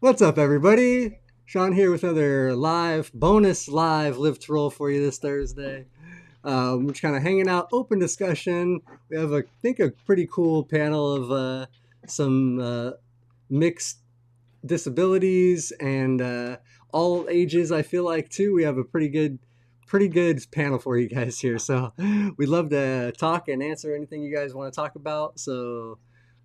What's up, everybody? Shawn here with another bonus live live to roll for you this Thursday. We're just kind of hanging out, open discussion. We have, I think, a pretty cool panel of some mixed disabilities and all ages. I feel like too. We have a pretty good panel for you guys here. So we'd love to talk and answer anything you guys want to talk about. So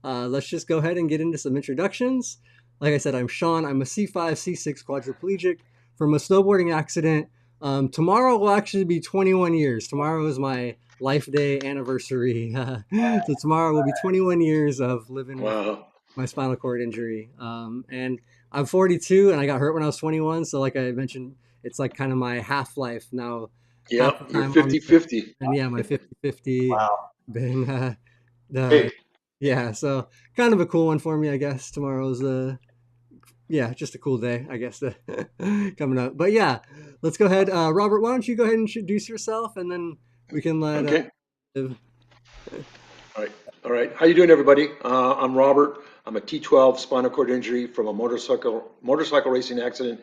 let's just go ahead and get into some introductions. Like I said, I'm Shawn. I'm a C5, C6 quadriplegic from a snowboarding accident. Tomorrow will actually be 21 years. Tomorrow is my life day anniversary. So tomorrow will be 21 years of living with Wow. my spinal cord injury. And I'm 42 and I got hurt when I was 21. So, like I mentioned, it's like kind of my half life now, half the Yep, you're time on 50-50. and yeah, my 50-50 Wow, been, big. yeah, so kind of a cool one for me, I guess. Tomorrow's, yeah, just a cool day, I guess, coming up. But yeah, let's go ahead. Robert, why don't you go ahead and introduce yourself and then we can let, Okay. Liv- All right. All right. How you doing, everybody? I'm Robert. I'm a T12 spinal cord injury from a motorcycle racing accident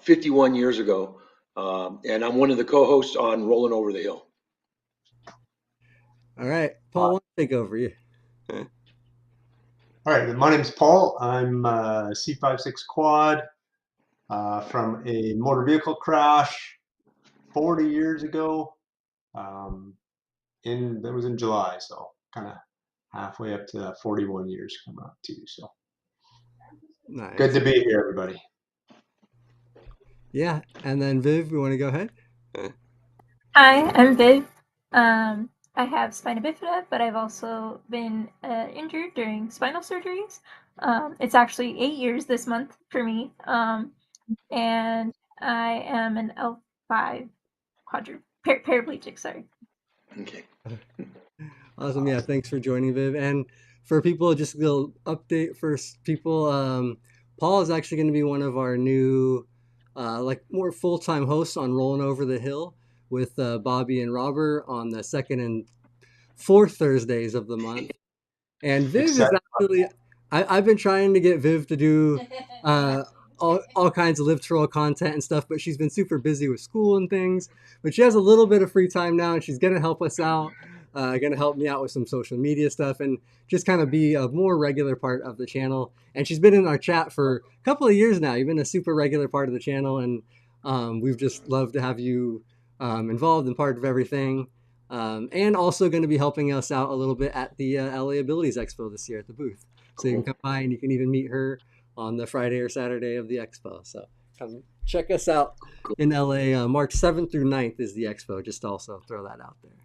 51 years ago, and I'm one of the co-hosts on Rolling Over the Hill. all right, Uh, Paul, why don't you take over you? all right, my name's Paul. I'm a C56 quad from a motor vehicle crash 40 years ago. Um, that was in July, so kind of halfway up to 41 years coming up too. So good Nice. to be here, everybody. Yeah, and then Viv, you want to go ahead? Hi, I'm Viv. I have spina bifida, but I've also been injured during spinal surgeries. It's actually 8 years this month for me, and I am an L5 paraplegic. Sorry. Okay. Awesome. Yeah, thanks for joining, Viv. And for people, just a little update for people. Paul is actually going to be one of our new, like more full-time hosts on Rolling Over the Hill with Bobby and Robert on the second and fourth Thursdays of the month. And Viv is Except actually, I've been trying to get Viv to do uh, all kinds of live troll content and stuff, but she's been super busy with school and things. But she has a little bit of free time now, and she's going to help us out, going to help me out with some social media stuff, and just kind of be a more regular part of the channel. And she's been in our chat for a couple of years now. You've been a super regular part of the channel, and we've just loved to have you involved and part of everything. And also going to be helping us out a little bit at the LA Abilities Expo this year at the booth. So you can Cool. come by and you can even meet her on the Friday or Saturday of the expo. So come check us out Cool. in LA. March 7th through 9th is the expo. Just to also throw that out there.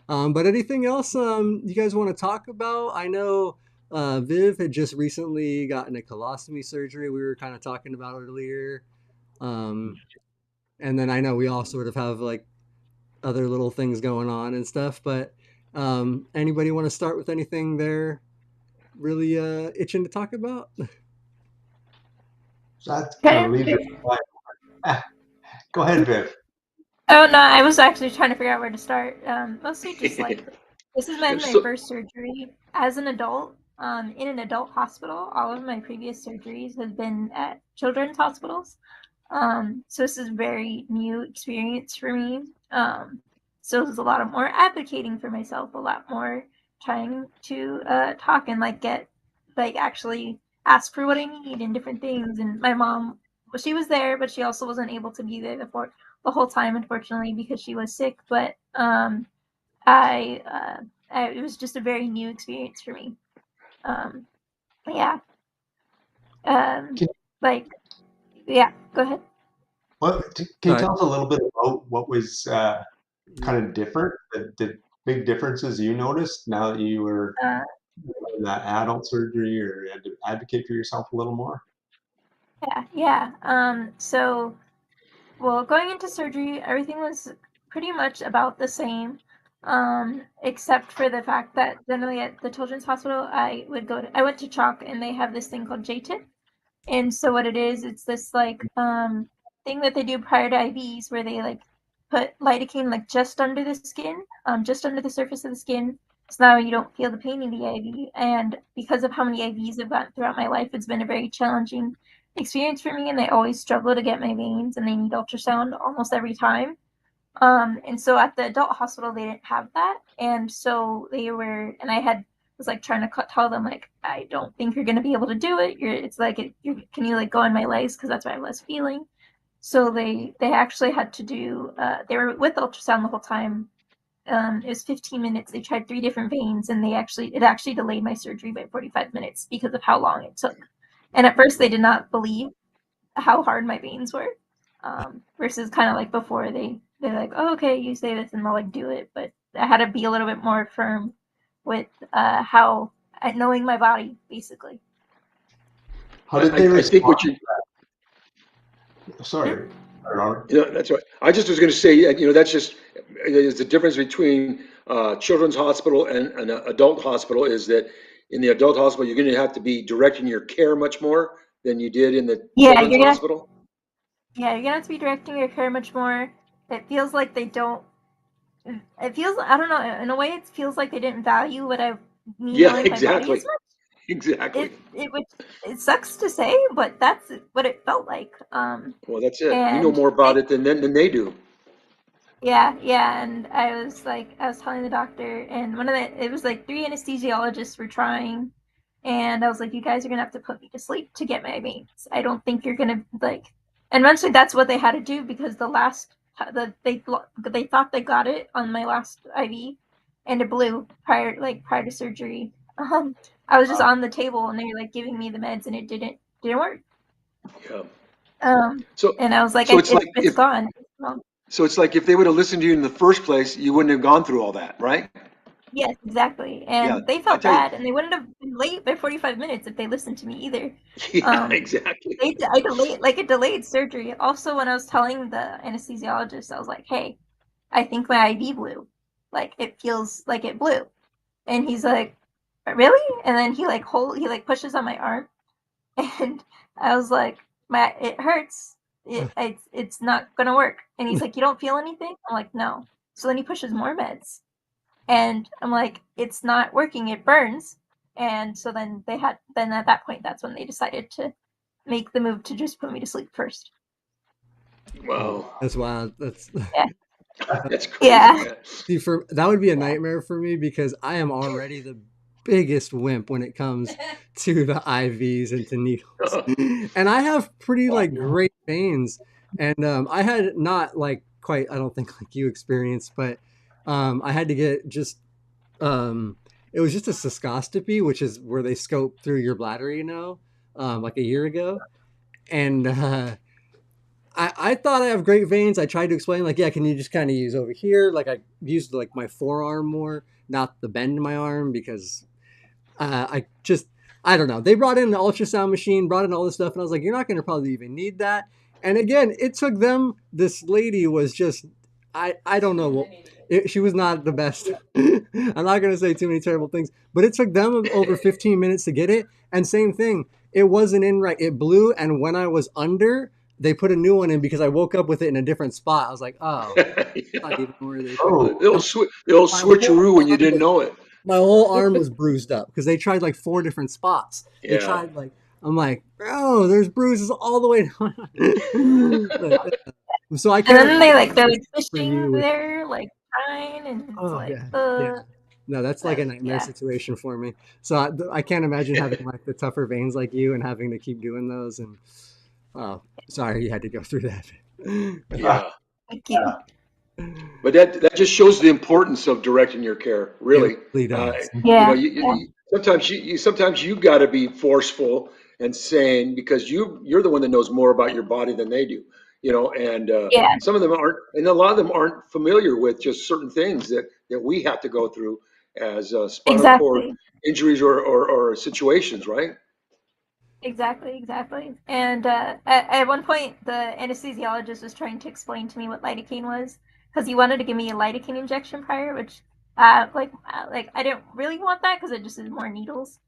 But anything else you guys want to talk about? I know Viv had just recently gotten a colostomy surgery. We were kind of talking about earlier. Um, and then I know we all sort of have like other little things going on and stuff. But anybody want to start with anything they're really itching to talk about? that's gonna Okay. leave it. Go ahead, Viv. Oh no, I was actually trying to figure out where to start. Mostly just like this has been my So, first surgery as an adult. In an adult hospital. All of my previous surgeries have been at children's hospitals. So this is a very new experience for me. So there's a lot of more advocating for myself, a lot more trying to talk and like get like actually ask for what I need and different things. And my mom, well, she was there, but she also wasn't able to be there the whole time, unfortunately, because she was sick. But it was just a very new experience for me. Um, yeah. Um, Can, like, yeah. Go ahead. can you Sorry. tell us a little bit about what was Yeah. kind of different? The big differences you noticed now that you were Uh, in that adult surgery, or you had to advocate for yourself a little more? yeah. So, well, going into surgery, everything was pretty much about the same, except for the fact that generally at the children's hospital, I went to Chalk and they have this thing called J-tip. And so what it is, it's this like thing that they do prior to IVs where they like put lidocaine like just under the skin, just under the surface of the skin, So now you don't feel the pain in the IV. And because of how many IVs I've gotten throughout my life, it's been a very challenging experience for me. And I always struggle to get my veins, and they need ultrasound almost every time. And so at the adult hospital, they didn't have that. And so and I was like trying to tell them, like, I don't think you're going to be able to do it. It's like, can you like go on my legs? Cause that's why I was feeling. So they actually had to do, they were with ultrasound the whole time. It was 15 minutes. They tried 3 different veins, and it actually delayed my surgery by 45 minutes because of how long it took. And at first they did not believe how hard my veins were. Versus kind of like before they're like, oh, okay, you say this, and they'll like do it. But I had to be a little bit more firm with how knowing my body, basically. How did they I think what respond? you, Sorry, Robert. that's right. I just was going to say, that's just is the difference between children's hospital and an adult hospital is that in the adult hospital, you're going to have to be directing your care much more than you did in the Yeah, children's hospital. You're gonna have to be directing your care much more. It feels like they don't. It feels, I don't know. In a way, it feels like they didn't value me Yeah, knowing my body as exactly. much. Exactly. It sucks to say, but that's what it felt like. Well, that's it. You know And more about it than they do. yeah, and I was telling the doctor, and it was like 3 anesthesiologists were trying, and I was like, you guys are gonna have to put me to sleep to get my veins. I don't think you're gonna like, and eventually that's what they had to do because they thought they got it on my last IV, and it blew prior to surgery. I was just on the table, and they were like giving me the meds, and it didn't work. Yeah. Um, So, and I was like, so it's like it's if gone. Well, if they would have listened to you in the first place, you wouldn't have gone through all that, right? yes, exactly. Yeah. And they I felt tell you. bad, and they wouldn't have been late by 45 minutes if they listened to me either. Yeah, Um, exactly. I delayed, like, it delayed surgery. Also, when I was telling the anesthesiologist, I was like, hey, I think my IV blew. Like, it feels like it blew. And he's like, really? And then he like pushes on my arm, and I was like, it hurts. It's not gonna work. And he's like, you don't feel anything? I'm like, no. So then he pushes more meds. And I'm like, it's not working, it burns. And so then at that point, that's when they decided to make the move to just put me to sleep first. Wow. That's wild. Yeah. That's crazy, Yeah. man. See, that would be a Yeah. nightmare for me because I am already the biggest wimp when it comes to the IVs and to needles, and I have pretty Yeah. like great veins, and I had not like quite I don't think like you experienced, but I had to get just it was just a cystoscopy, which is where they scope through your bladder, like a year ago, and I thought I have great veins. I tried to explain, like, yeah, can you just kind of use over here? Like, I used like my forearm more, not the bend in my arm, because I don't know. They brought in the ultrasound machine, brought in all this stuff, and I was like, you're not going to probably even need that. And again, it took them. This lady was just, I don't know. She was not the best. I'm not going to say too many terrible things, but it took them over 15 minutes to get it. And same thing, it wasn't in right. It blew, and when I was under, they put a new one in because I woke up with it in a different spot. I was like, oh, not Yeah. even where they put it. Oh, They'll And switch. They'll my whole switcheroo when you arm didn't was know it. my whole arm was bruised up because they tried like 4 different spots. They Yeah. tried like I'm like, oh, there's bruises all the way down. So I And can't then they're like imagine for fishing you with there, like trying, and it's oh like, yeah yeah no that's like a nightmare yeah. situation for me. So I can't imagine having like the tougher veins like you and having to keep doing those and oh sorry you had to go through that. Yeah. Thank you. But that just shows the importance of directing your care, It really. really Uh, does. Yeah. Yeah. sometimes you got to be forceful and sane because you're the one that knows more about your body than they do. And Yeah. some of them aren't, and a lot of them aren't familiar with just certain things that we have to go through as spinal cord Exactly. injuries or situations, right? Exactly. And at one point, the anesthesiologist was trying to explain to me what lidocaine was because he wanted to give me a lidocaine injection prior, which, like I didn't really want that because it just is more needles.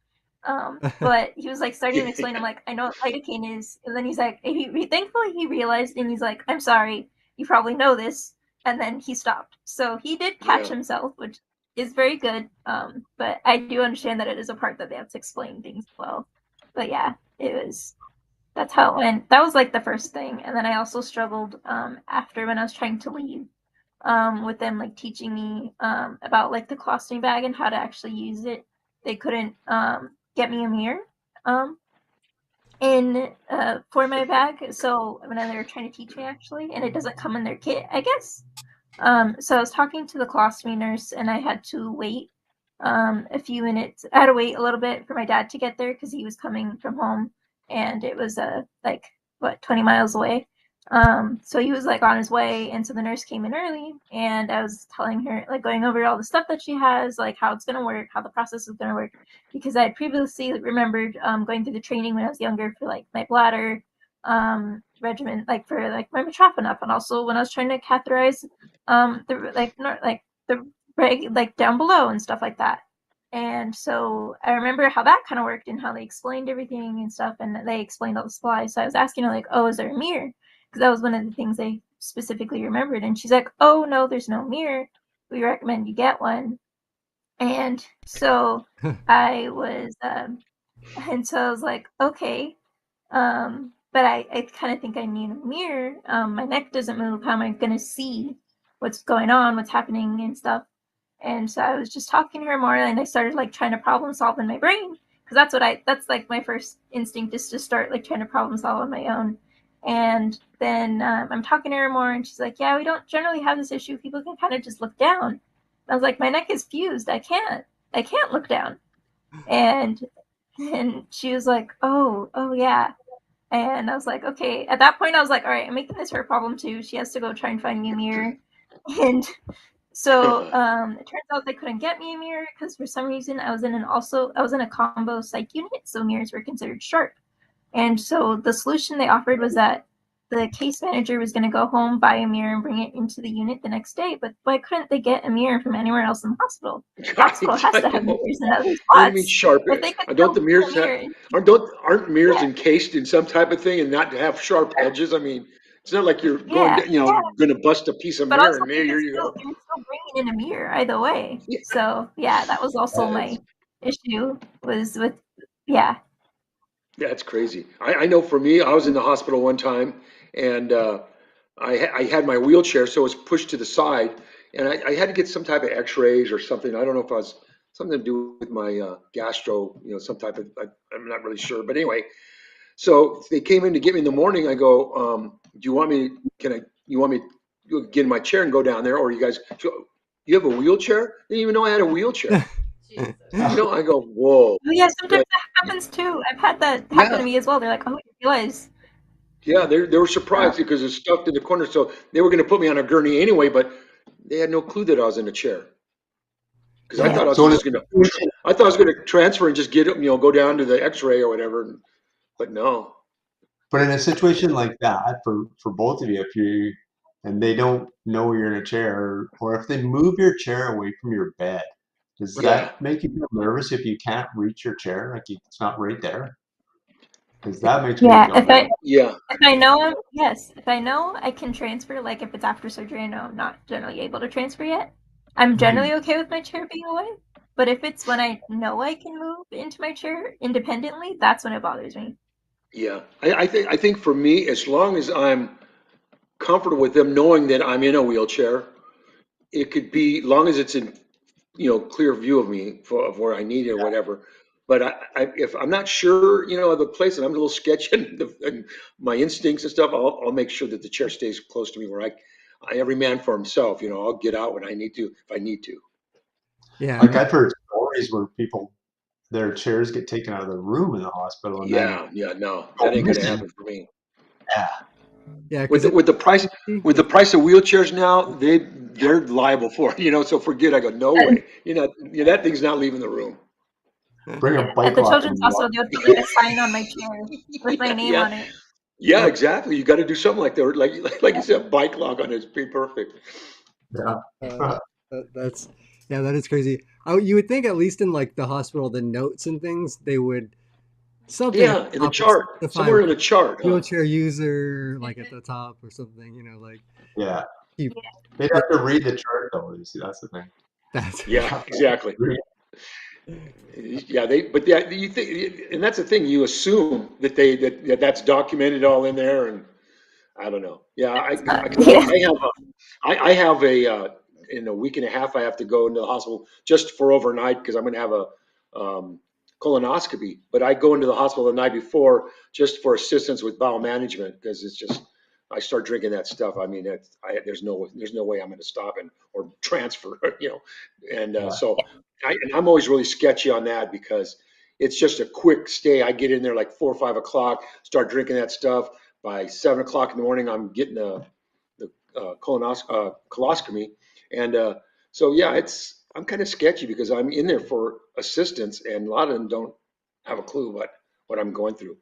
But he was like starting to explain. I'm like, I know what lidocaine is, and then he's like, thankfully he realized, and he's like, I'm sorry, you probably know this, and then he stopped. So he did catch Yeah. himself, which is very good. But I do understand that it is a part that they have to explain things well. But yeah, that's how it went. That was like the first thing. And then I also struggled after when I was trying to leave with them like teaching me about like the colostomy bag and how to actually use it. They couldn't get me a mirror in for my bag. So when they were trying to teach me actually, and it doesn't come in their kit, I guess. So I was talking to the colostomy nurse, and I had to wait a few minutes. I had to wait a little bit for my dad to get there because he was coming from home, and it was like what 20 miles away. So he was like on his way, and so the nurse came in early, and I was telling her like going over all the stuff that she has, like how it's gonna work, how the process is gonna work, because I had previously remembered going through the training when I was younger for like my bladder regimen, like for like my metrophenough, and also when I was trying to catheterize the like the reg like down below and stuff like that. And so I remember how that kind of worked and how they explained everything and stuff, and they explained all the supplies. So I was asking her like, "Oh, is there a mirror?" Because that was one of the things they specifically remembered. And she's like, "Oh no, there's no mirror. We recommend you get one." And so I was, and so I was like, "Okay." But I kind of think I need a mirror. My neck doesn't move. How am I going to see what's going on, what's happening, and stuff? And so I was just talking to her more, and I started like trying to problem solve in my brain because that's like my first instinct is to start like trying to problem solve on my own. And then I'm talking to her more, and she's like, "Yeah, we don't generally have this issue. People can kind of just look down." And I was like, "My neck is fused. I can't look down." And she was like, "Oh yeah." And I was like, okay. At that point, I was like, all right, I'm making this her problem too. She has to go try and find me a mirror. And so it turns out they couldn't get me a mirror because for some reason I was in a combo psych unit, so mirrors were considered sharp. And so the solution they offered was that the case manager was going to go home, buy a mirror, and bring it into the unit the next day. But why couldn't they get a mirror from anywhere else in the hospital? The hospital has to have know. mirrors in other What do you mean spots. sharp? If they could Don't still the get a mirrors have, mirror, aren't mirrors yeah, encased in some type of thing and not have sharp edges? I mean, it's not like you're going, yeah, going to bust a piece of but mirror also and there you go. they were still bringing in a mirror either way. Yeah, So yeah, that was also that's, my issue was with yeah. that's crazy. I know for me, I was in the hospital one time and I had my wheelchair, so it was pushed to the side and I had to get some type of x-rays or something. I don't know if I was something to do with my gastro, some type of, I'm not really sure. But anyway, so they came in to get me in the morning. I go, do you want me, you want me to get in my chair and go down there? Or you have a wheelchair? They didn't even know I had a wheelchair. I go, whoa. Oh yeah, sometimes But that happens too. I've had that happen yeah, to me as well. They're like, "Oh, you realize?" yeah, they were Uh, surprised because it's stuffed in the corner. So they were going to put me on a gurney anyway, but they had no clue that I was in a chair. Because I Yeah. yeah, thought I was So in a just going to, situation, I thought I was going to transfer and just get it, go down to the x-ray or whatever. But no. but in a situation like that, for both of you, if you and they don't know you're in a chair, or if they move your chair away from your bed, does Yeah. that make you feel nervous if you can't reach your chair, like it's not right there? Because that makes me yeah. feel nervous. Yeah. If I know yes, if I know I can transfer, like if it's after surgery, I know I'm not generally able to transfer yet. I'm Mhm. generally okay with my chair being away. But if it's when I know I can move into my chair independently, that's when it bothers me. Yeah, I think for me, as long as I'm comfortable with them knowing that I'm in a wheelchair, it could be long as it's in clear view of me of where I need it or whatever. But if I'm not sure of the place and I'm a little sketchy and my instincts and stuff, I'll make sure that the chair stays close to me where every man for himself. I'll get out when I need to if I need to. Yeah, Like I've heard stories where people their chairs get taken out of the room in the hospital and then Yeah, yeah, no, go that ain't gonna missing. happen for me. Yeah. yeah, With because the, with the price with yeah, the price of wheelchairs now, they're liable for it, so forget. I go, no At, way. That thing's not leaving the room. Bring yeah, a at bike the lock children's and lock. hospital, they would put like a sign on my chair with my Yeah, name yeah, on it. yeah, oh, exactly. You got to do something like that. Or like you said, bike lock on it. It's pretty perfect. Yeah. that's yeah, that is crazy. You would think at least in like the hospital, the notes and things, they would something at Yeah, in the the top would chart, specify somewhere in the chart, huh? wheelchair user, like at the top or something. Like Yeah. keep They'd yeah, have to read the chart though. You see, that's the thing. That's for Yeah, sure. exactly. Yeah, you think, and that's the thing. You assume that that's documented all in there, and I don't know. Yeah, It's not. because Yeah. I have in a week and a half I have to go into the hospital just for overnight because I'm going to have a colonoscopy. But I go into the hospital the night before just for assistance with bowel management because it's just I start drinking that stuff. I mean, there's no way I'm going to stop and or transfer, and Yeah. so I'm always really sketchy on that because it's just a quick stay. I get in there like 4 or 5 o'clock, start drinking that stuff. By 7 o'clock in the morning, I'm getting the coloscopy, and so yeah, I'm kind of sketchy because I'm in there for assistance, and a lot of them don't have a clue what I'm going through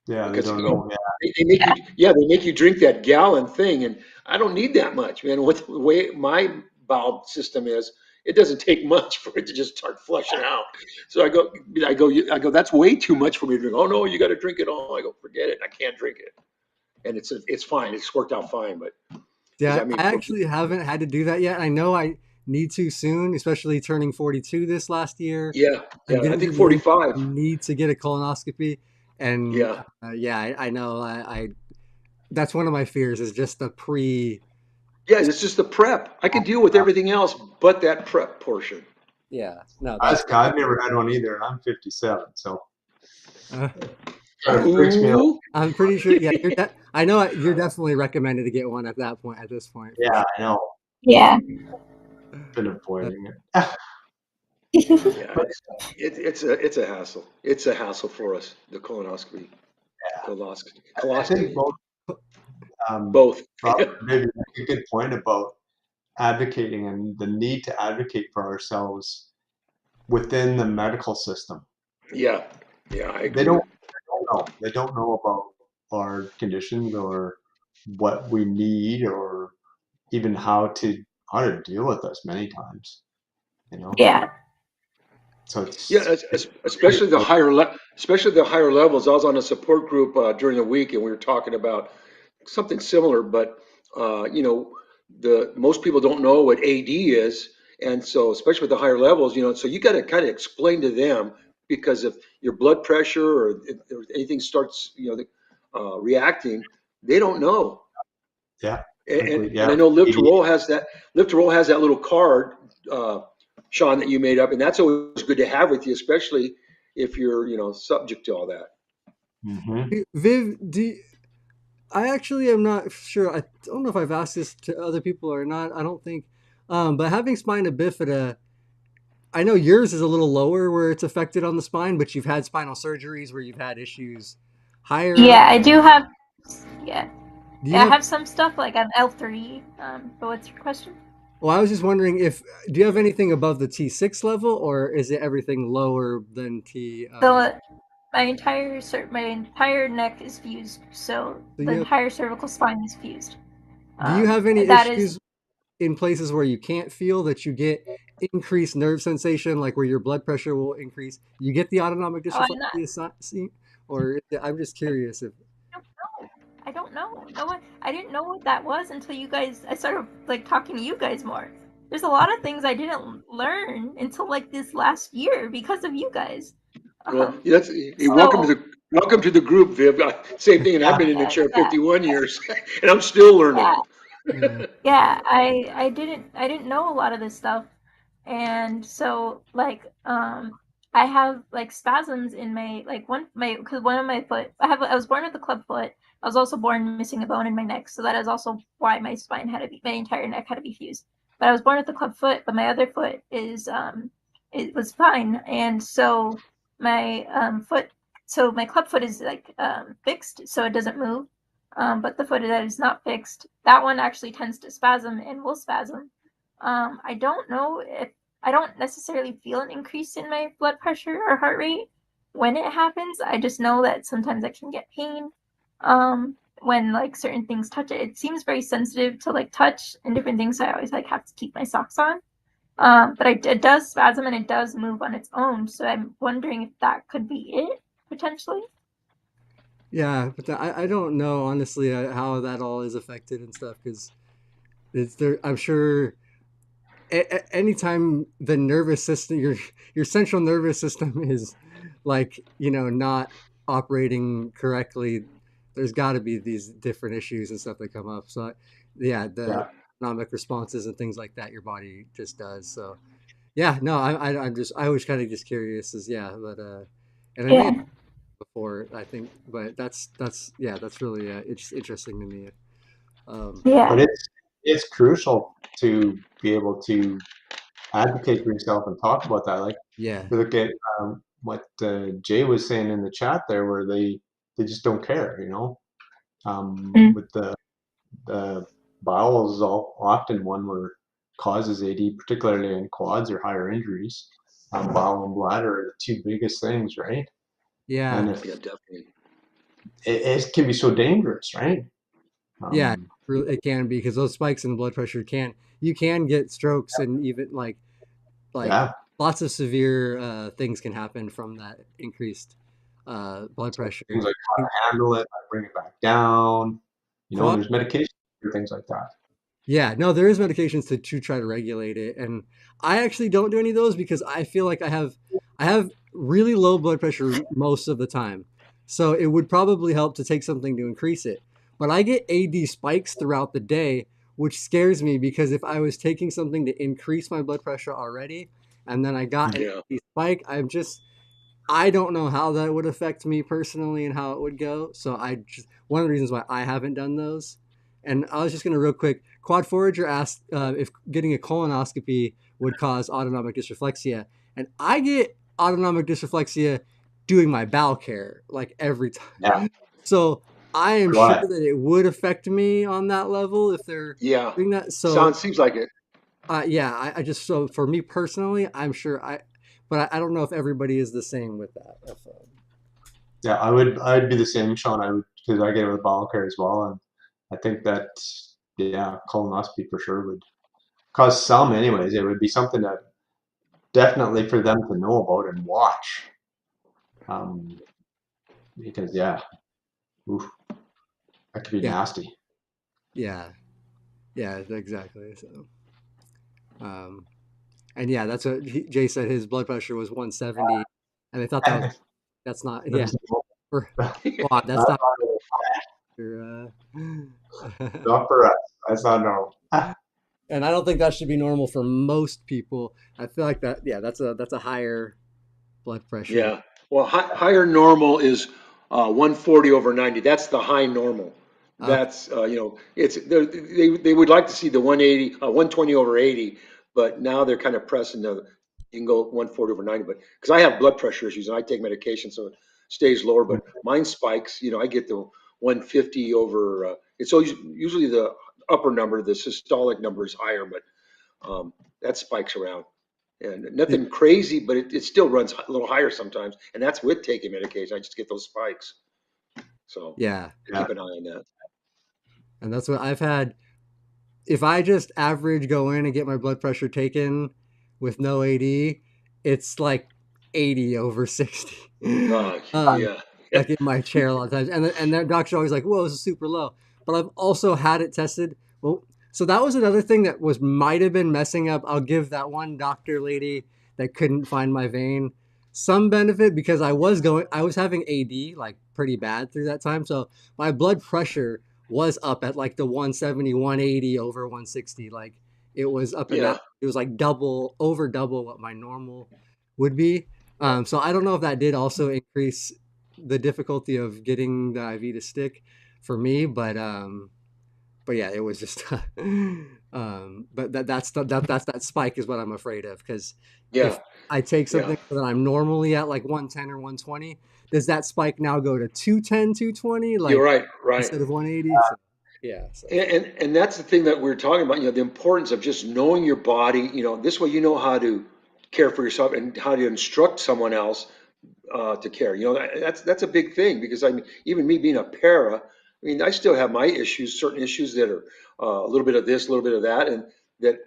Yeah, they because don't know. Yeah. they make you they make you drink that gallon thing, and I don't need that much, man. With the way my bowel system is, it doesn't take much for it to just start flushing out. So I go. That's way too much for me to drink. Oh no, you got to drink it all. I go, forget it. I can't drink it, and it's fine. It's worked out fine, but because Yeah, I mean, I actually haven't had to do that yet. I know I need to soon, especially turning 42 this last year. yeah, I'm I getting to think the age where 45. I need to get a colonoscopy, and Yeah, yeah, I know. I that's one of my fears is just the pre. yeah. It's just the prep. I can deal with everything else, but that prep portion. Yeah, no, that's for I've never had one either, and I'm 57, so uh, kind of freaks me out. Ooh. I'm pretty sure. Yeah, I know you're definitely recommended to get one at that point. At this point, for Yeah, sure. I know. Yeah. Been avoiding it. Yeah, it's a hassle. It's a hassle for us. The I think colostomy, both both. Robert maybe make a good point about advocating and the need to advocate for ourselves within the medical system. Yeah, yeah, I They agree. don't know. They don't know about our conditions or what we need or even how to deal with us many times. You know, Yeah. so Yeah, it's really especially especially the higher levels. I was on a support group during the week, and we were talking about something similar, but the most people don't know what AD is, and so especially with the higher levels, so you got to kind of explain to them because if your blood pressure or anything starts, reacting, they don't know. yeah, And, agree. and Yeah, I know Live to 80, Roll has that. Live to Roll has that little card, Sean, that you made up, and that's always good to have with you, especially if you're, subject to all that. mm-hmm. Viv, I actually am not sure. I don't know if I've asked this to other people or not. I don't think. But having spina bifida, I know yours is a little lower where it's affected on the spine, but you've had spinal surgeries where you've had issues higher up. Yeah, I do have. Yeah. Do you Yeah, I have? have some stuff like I'm L3. But what's your question? Well, I was just wondering if do you have anything above the T6 level, or is it everything lower than T? So my entire neck is fused. So So the you have, entire cervical spine is fused. do you have any That is. issues in places where you can't feel that you get increased nerve sensation, like where your blood pressure will increase? You get the autonomic Oh, I'm not. dysreflexia, or I'm just curious if. I don't know. I don't know. No one. I didn't know what that was until you guys. I started like talking to you guys more. There's a lot of things I didn't learn until like this last year because of you guys. Well, Um. that's So welcome to the group, Viv. Same thing, and I've Yeah, been in the chair yeah, 51 years, and I'm still learning. yeah. Yeah. Yeah, I didn't know a lot of this stuff, and so like I have like spasms in my like one my because one of my foot I was born with a club foot. I was also born missing a bone in my neck, so that is also why my entire neck had to be fused. But I was born with a club foot, but my other foot is it was fine, and so my foot so my club foot is like fixed, so it doesn't move. But the foot that is not fixed, that one actually tends to spasm and will spasm. I don't know if I don't necessarily feel an increase in my blood pressure or heart rate when it happens. I just know that sometimes I can get pain when like certain things touch it. It seems very sensitive to like touch and different things. So I always like have to keep my socks on. But it does spasm and it does move on its own. So I'm wondering if that could be it potentially. Yeah, but I don't know honestly how that all is affected and stuff because it's there. I'm sure anytime the nervous system, your central nervous system is like, not operating correctly, there's got to be these different issues and stuff that come up. So yeah, the Yeah. autonomic responses and things like that your body just does. So yeah, no, I was kind of just curious, as yeah, but and I may have Yeah. before, I think, but that's yeah, that's really it's interesting to me. Um, But Yeah. it's crucial to be able to advocate for yourself and talk about that. Like, yeah, you look at what Jay was saying in the chat there, where they just don't care, Mm. with the bowels is often one where causes AD, particularly in quads or higher injuries. Bowel and bladder are the two biggest things, right? yeah, And if Yeah, definitely. it can be so dangerous, right? yeah. Um, It can be, because those spikes in the blood pressure you can get strokes, and even like yeah, lots of severe things can happen from that increased blood so pressure. things like how to handle it, how to bring it back down. Quad, There's medication for things like that. yeah, no, there is medications to try to regulate it, and I actually don't do any of those because I feel like I have really low blood pressure most of the time, so it would probably help to take something to increase it. But I get AD spikes throughout the day, which scares me, because if I was taking something to increase my blood pressure already, and then I got an Yeah. AD spike, I don't know how that would affect me personally and how it would go. So one of the reasons why I haven't done those. And I was just going to real quick. Quad Forager asked if getting a colonoscopy would cause autonomic dysreflexia, and I get autonomic dysreflexia doing my bowel care like every Yeah, time. So I am sure right. that it would affect me on that level if they're Yeah. doing that. So Seems like it. yeah, I just, so for me personally, I'm sure but I don't know if everybody is the same with that. Yeah, I'd be the same, Sean. I would, because I get it with bowel care as well, and I think that, yeah, colonoscopy for sure would cause some. Anyways, it would be something that definitely for them to know about and watch. Um, because yeah, oof, that could be Yeah, nasty. yeah, yeah, exactly. So, um, and yeah, that's what Jay said. His blood pressure was 170, and I thought that's not, yeah, There's for not quad, that's not your, not for us. That's not normal. and I don't think that should be normal for most people. I feel like that, yeah, that's a higher blood pressure. Yeah. Well, higher normal is 140 over 90. That's the high normal. Okay, That's, they would like to see the 180, 120 over 80, but now they're kind of pressing you can go 140 over 90. But because I have blood pressure issues and I take medication, so it stays lower, but mine spikes, I get the 150 over, it's always usually the upper number, the systolic number is higher, but that spikes around. And yeah, nothing crazy, but it still runs a little higher sometimes. And that's with taking medication. I just get those spikes. So yeah, I Yeah, keep an eye on that. and that's what I've had. If I just average go in and get my blood pressure taken with no AD, it's like 80 over 60. um, Yeah. like in my chair a lot of times. And their doctor's always like, whoa, this is super low. But I've also had it tested. Well, so that was another thing that might have been messing up. I'll give that one doctor lady that couldn't find my vein some benefit, because I was having AD like pretty bad through that time. So my blood pressure was up at like the 170, 180 over 160. Like it was up in that, Yeah. it was like over double what my normal would be. So I don't know if that did also increase the difficulty of getting the IV to stick for me, but yeah, it was just, but that's that spike is what I'm afraid of, because Yeah. if I take Yeah. something that I'm normally at like 110 or 120, does that spike now go to 210, 220, You're like right. Right. instead of 180? So yeah, so And that's the thing that we're talking about, the importance of just knowing your body, this way you know how to care for yourself and how to instruct someone else to care. That's a big thing, because I mean, even me being a para, I mean, I still have my issues, certain issues that are a little bit of this, a little bit of that, and that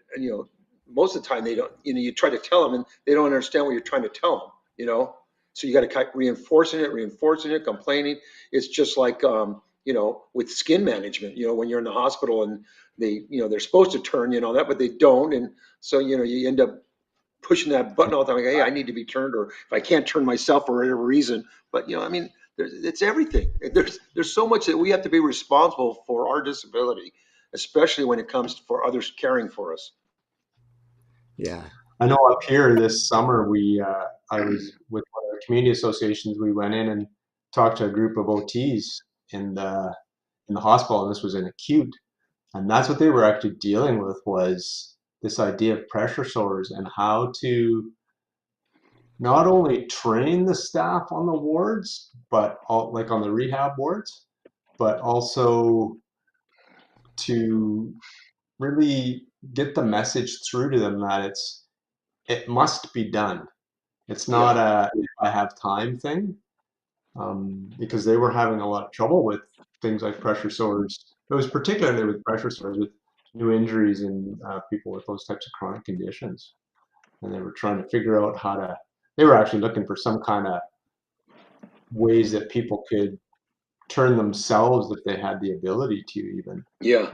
most of the time they don't. You try to tell them and they don't understand what you're trying to tell them. So you got to keep reinforcing it, complaining. It's just like with skin management, when you're in the hospital and they're supposed to turn, that, but they don't. And so, you end up pushing that button all the time. Like, hey, I need to be turned, or if I can't turn myself for whatever reason. But I mean, it's everything. There's so much that we have to be responsible for our disability, especially when it comes for others caring for us. Yeah. I know up here this summer I was with one of the community associations. We went in and talked to a group of OTs in the hospital, and this was in acute, and that's what they were actually dealing with, was this idea of pressure sores and how to not only train the staff on the wards, but like on the rehab wards, but also to really get the message through to them that it must be done. It's not Yeah. a if I have time thing, because they were having a lot of trouble with things like pressure sores. It was particularly with pressure sores, with new injuries in people with those types of chronic conditions, and they were trying to figure out how to. They were actually looking for some kind of ways that people could turn themselves if they had the ability to, even, Yeah.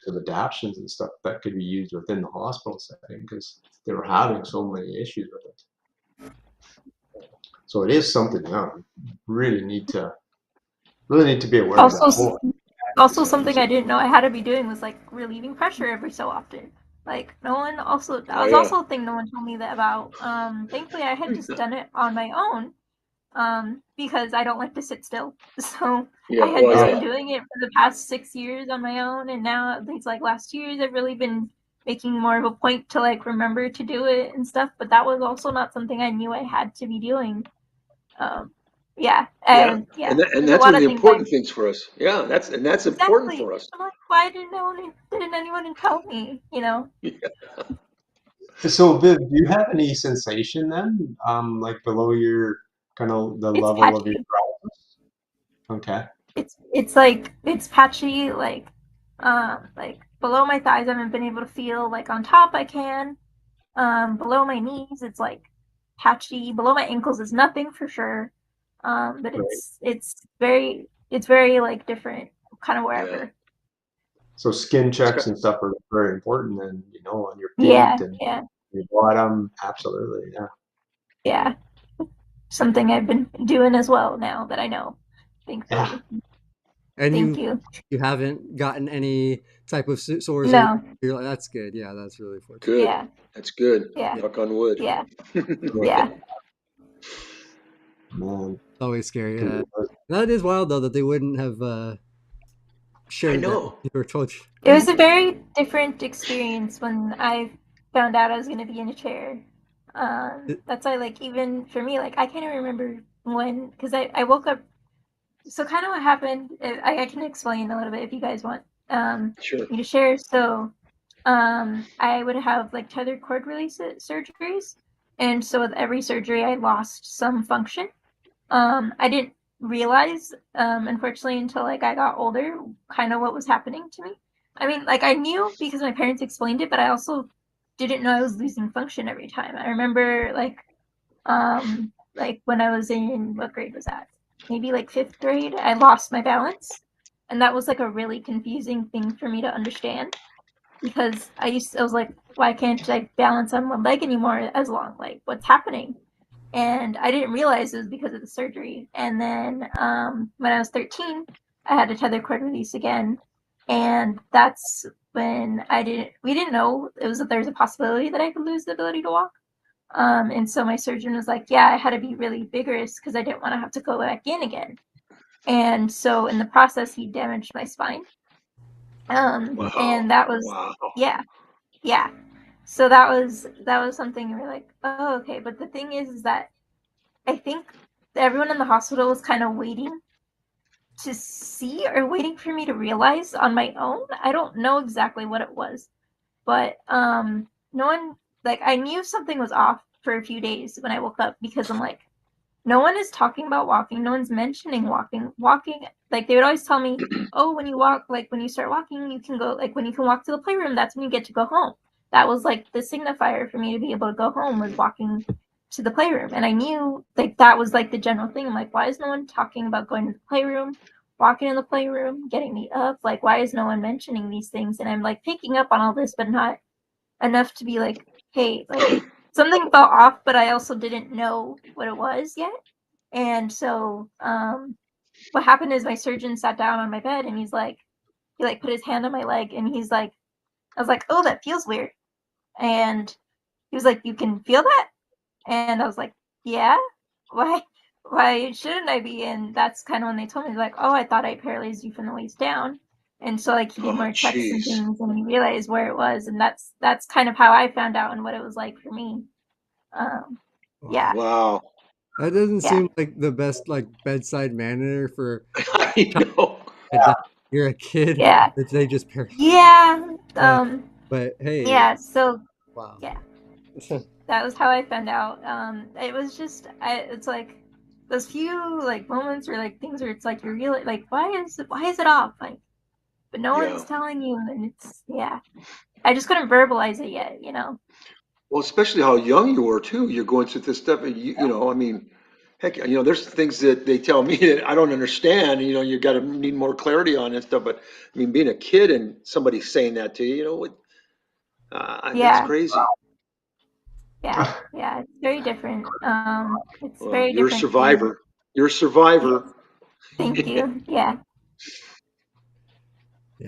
of adaptions and stuff that could be used within the hospital setting, because they were having so many issues with it. So it is something, really need to be aware of that. Also, something I didn't know I had to be doing was like relieving pressure every so often. Like that Oh was yeah. also a thing no one told me that about. Thankfully I had just done it on my own. Because I don't like to sit still. So I Yeah. had Well, just yeah. been doing it for the past 6 years on my own, and now at least like last 2 years I've really been making more of a point to like remember to do it and stuff. But that was also not something I knew I had to be doing. Yeah, Yeah. and yeah, And there's a that's lot one of of the things I important things for us. Yeah. That's important exactly. for us. I'm like, why didn't anyone tell me? So, Viv, do you have any sensation then, like below your kind of the It's level of your patchy. paralysis? Okay, It's like it's patchy, like below my thighs I haven't been able to feel, like on top I can. Below my knees it's like patchy. Below my ankles is nothing for sure. But right. it's very like different kind of Yeah. wherever. So skin It's checks got, and stuff are very important, then, on your feet Yeah, and yeah, your bottom. Absolutely, yeah. yeah. Something I've been doing as well now that I know. Yeah. Thankfully. And Thank you. you haven't gotten any type of sores, or No. you're like, that's good. Yeah, that's really fortunate. good. Yeah, That's good. yeah, Knock on wood. yeah, Right. yeah. Man, It's always scary. can be. That is wild though that they wouldn't have I shared that with know. you or told you. It was a very different experience when I found out I was going to be in a chair. That's why, like, even for me, like, I can't even remember when, because I woke up. So, kind of what happened, I can explain a little bit if you guys want Sure. me to share. So, I would have like tethered cord release surgeries. And so, with every surgery, I lost some function. I didn't realize, unfortunately, until like I got older, kind of what was happening to me. I mean, like I knew because my parents explained it, but I also didn't know I was losing function every time. I remember like when I was in what grade was that? Maybe like fifth grade, I lost my balance, and that was like a really confusing thing for me to understand because I was like, why can't I balance on one leg anymore as long? Like, what's happening? And I didn't realize it was because of the surgery. And then when I was 13, I had a tether cord release again, and that's when we didn't know it was that there's a possibility that I could lose the ability to walk. And so my surgeon was like, yeah, I had to be really vigorous because I didn't want to have to go back in again. And so in the process, he damaged my spine. Wow. And that was, Wow. yeah, yeah. So that was something we're like, oh, okay. But the thing is that I think everyone in the hospital was kind of waiting to see or waiting for me to realize on my own. I don't know exactly what it was, but no one, like, I knew something was off for a few days when I woke up because I'm like, no one is talking about walking. No one's mentioning walking. Walking, like they would always tell me, oh, when you walk, like when you start walking, you can go, like when you can walk to the playroom, that's when you get to go home. That was like the signifier for me to be able to go home was walking to the playroom. And I knew like that was like the general thing. I'm like, why is no one talking about going to the playroom walking in the playroom, getting me up. Like, why is no one mentioning these things? And I'm like picking up on all this, but not enough to be like, hey, like something felt off, but I also didn't know what it was yet. And so what happened is my surgeon sat down on my bed and he like put his hand on my leg and he's like, I was like, oh, that feels weird. And he was like, you can feel that? And I was like, yeah, why? Why shouldn't I be? And that's kind of when they told me, like, oh, I thought I paralyzed you from the waist down. And so like he did Oh, more checks and jeez. things, and he realized where it was, and that's kind of how I found out and what it was like for me. Um, Wow. yeah, Wow. That doesn't yeah, seem like the best like bedside manner for I child know. to die. You're a kid yeah, that they just paralyzed. yeah, Uh, but hey, yeah. So wow. yeah, that was how I found out. It was just, it's like those few like moments or like things where it's like you're really like, why is it off? Like, but no Yeah. one's telling you, and it's yeah. I just couldn't verbalize it yet, you know. Well, especially how young you were too. You're going through this stuff, and you know, I mean, heck, you know, there's things that they tell me that I don't understand. You know, you got to need more clarity on and stuff. But I mean, being a kid and somebody saying that to you, you know, that's Yeah, crazy. yeah. It's very different. It's Well, very you're a different, and survivor. You're a yes, survivor. thank you. Yeah.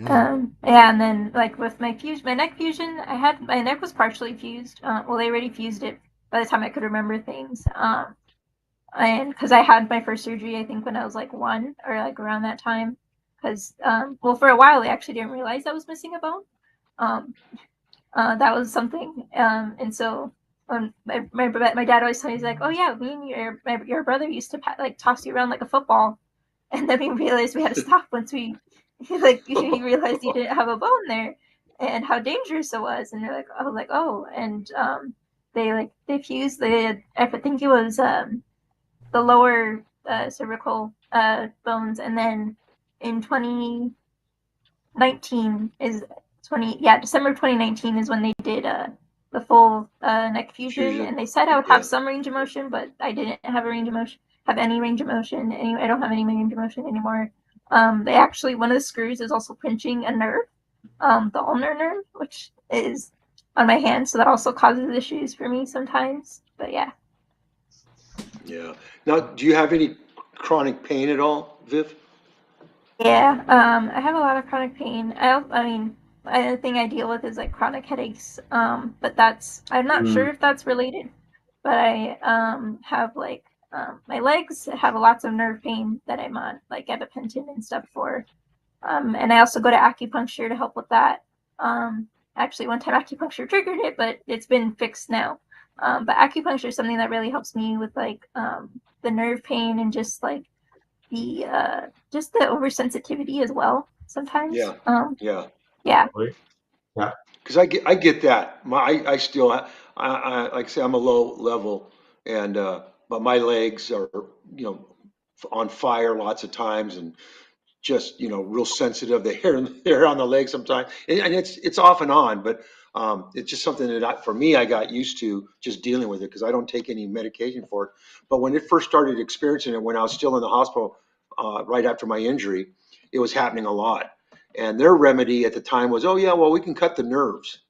Yeah. Yeah, and then like with my neck fusion, my neck was partially fused. Well, they already fused it by the time I could remember things. And because I had my first surgery, I think when I was like 1 or like around that time, because well, for a while they actually didn't realize I was missing a bone. Um, that was something, and so my dad always told me, he's like, oh yeah, me and your brother used to like toss you around like a football, and then we realized we had to stop once we like we realized you didn't have a bone there and how dangerous it was. And they're like, I was like, oh. And they fused I think it was the lower cervical bones, and then in 2019 is 20 yeah, December 2019 is when they did the full neck fusion, Fusion. and they said I would have Yeah. some range of motion, but I didn't have a range of motion have any range of motion. I don't have any range of motion anymore. They actually, one of the screws is also pinching a nerve, the ulnar nerve, which is on my hand, so that also causes issues for me sometimes. But yeah. Yeah. Now, do you have any chronic pain at all, Viv? Yeah, I have a lot of chronic pain. I mean, the thing I deal with is like chronic headaches. But I'm not sure Mm, if that's related. But I have like my legs have lots of nerve pain that I'm on like gabapentin and stuff for. And I also go to acupuncture to help with that. Um, Actually, one time acupuncture triggered it, but it's been fixed now. But acupuncture is something that really helps me with like the nerve pain and just the oversensitivity as well sometimes. Yeah. Yeah. Yeah. really? Yeah. Because I get that. I still like I say I'm a low level and but my legs are you know on fire lots of times and just real sensitive. The hair on the leg sometimes and it's off and on, but it's just something that for me I got used to just dealing with it because I don't take any medication for it. But when it first started experiencing it when I was still in the hospital right after my injury, it was happening a lot. And their remedy at the time was, oh yeah, well we can cut the nerves,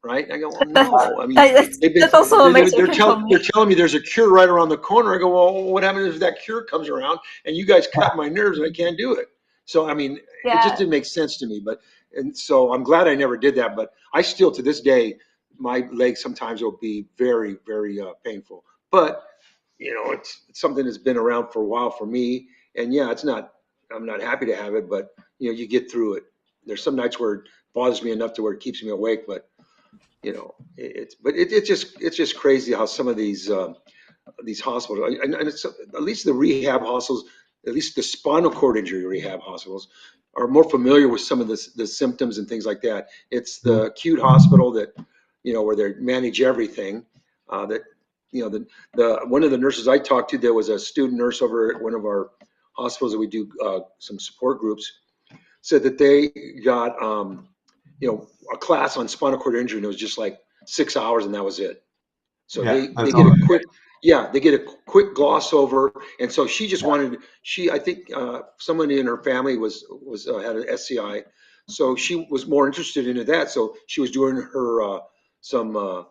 right? And I go, well, no. I mean, they've been That's also what my surgeon told they're me. telling me there's a cure right around the corner. I go, well, what happens if that cure comes around and you guys cut my nerves and I can't do it? So I mean, it just Yeah. didn't make sense to me. But and so I'm glad I never did that. But I still to this day, my legs sometimes will be very very painful. But it's something that's been around for a while for me. And yeah, it's not. I'm not happy to have it, but you get through it. There's some nights where it bothers me enough to where it keeps me awake, but it's just crazy how some of these hospitals and it's at least the rehab hospitals, at least the spinal cord injury rehab hospitals are more familiar with some of the symptoms and things like that. It's Mm, the acute hospital that where they manage everything. That the one of the nurses I talked to, there was a student nurse over at one of our hospitals that we do some support groups, said that they got a class on spinal cord injury and it was just like 6 hours and that was it. So yeah, they that's get all. a quick Yeah, they get a quick gloss over, and so she just wanted. I think, someone in her family was had an SCI, so she was more interested into that. So she was doing her some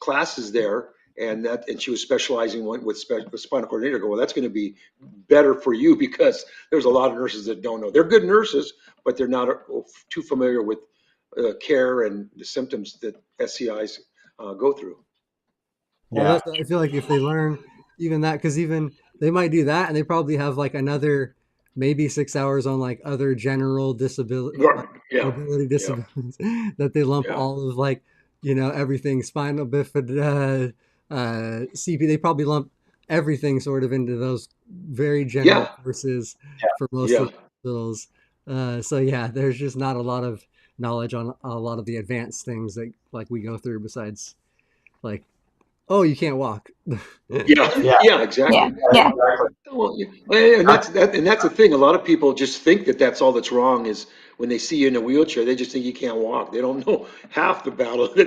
classes there, and she was specializing with spinal cord injury. I go, well, that's going to be better for you because there's a lot of nurses that don't know. They're good nurses, but they're not too familiar with care and the symptoms that SCIs go through. Well, Yeah. that's I feel like if they learn even that, because even they might do that, and they probably have like another maybe 6 hours on like other general disability, like Yeah, mobility yeah, disabilities that they lump yeah, all of like everything spinal bifida, CP. They probably lump everything sort of into those very general yeah, courses for most yeah. of the hospitals. So yeah, there's just not a lot of knowledge on a lot of the advanced things that like we go through besides like, oh, you can't walk. Yeah, Yeah. yeah, Yeah. exactly. Yeah. Exactly. Well, yeah, and that's the thing. A lot of people just think that that's all that's wrong is when they see you in a wheelchair, they just think you can't walk. They don't know half the battle Yeah.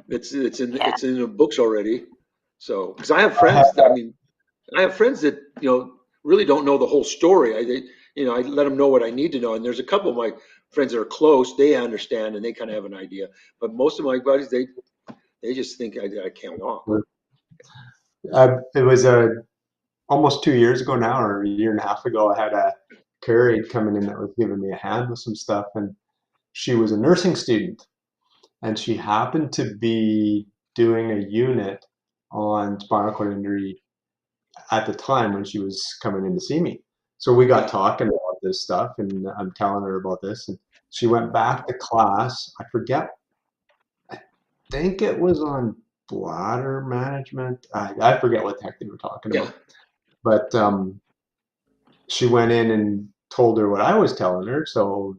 it's in the books already. So, because I have I have, friends. I mean, I have friends that really don't know the whole story. I let them know what I need to know. And there's a couple of my friends that are close. They understand and they kind of have an idea. But most of my buddies, they just think I can't walk. it was almost 2 years ago now, or a year and a half ago. I had a Carrie coming in that was giving me a hand with some stuff, and she was a nursing student, and she happened to be doing a unit on spinal cord injury at the time when she was coming in to see me. So we got Yeah, talking about this stuff, and I'm telling her about this, and she went back to class. I think it was on bladder management. I forget what the heck they were talking yeah. about, but she went in and told her what I was telling her. So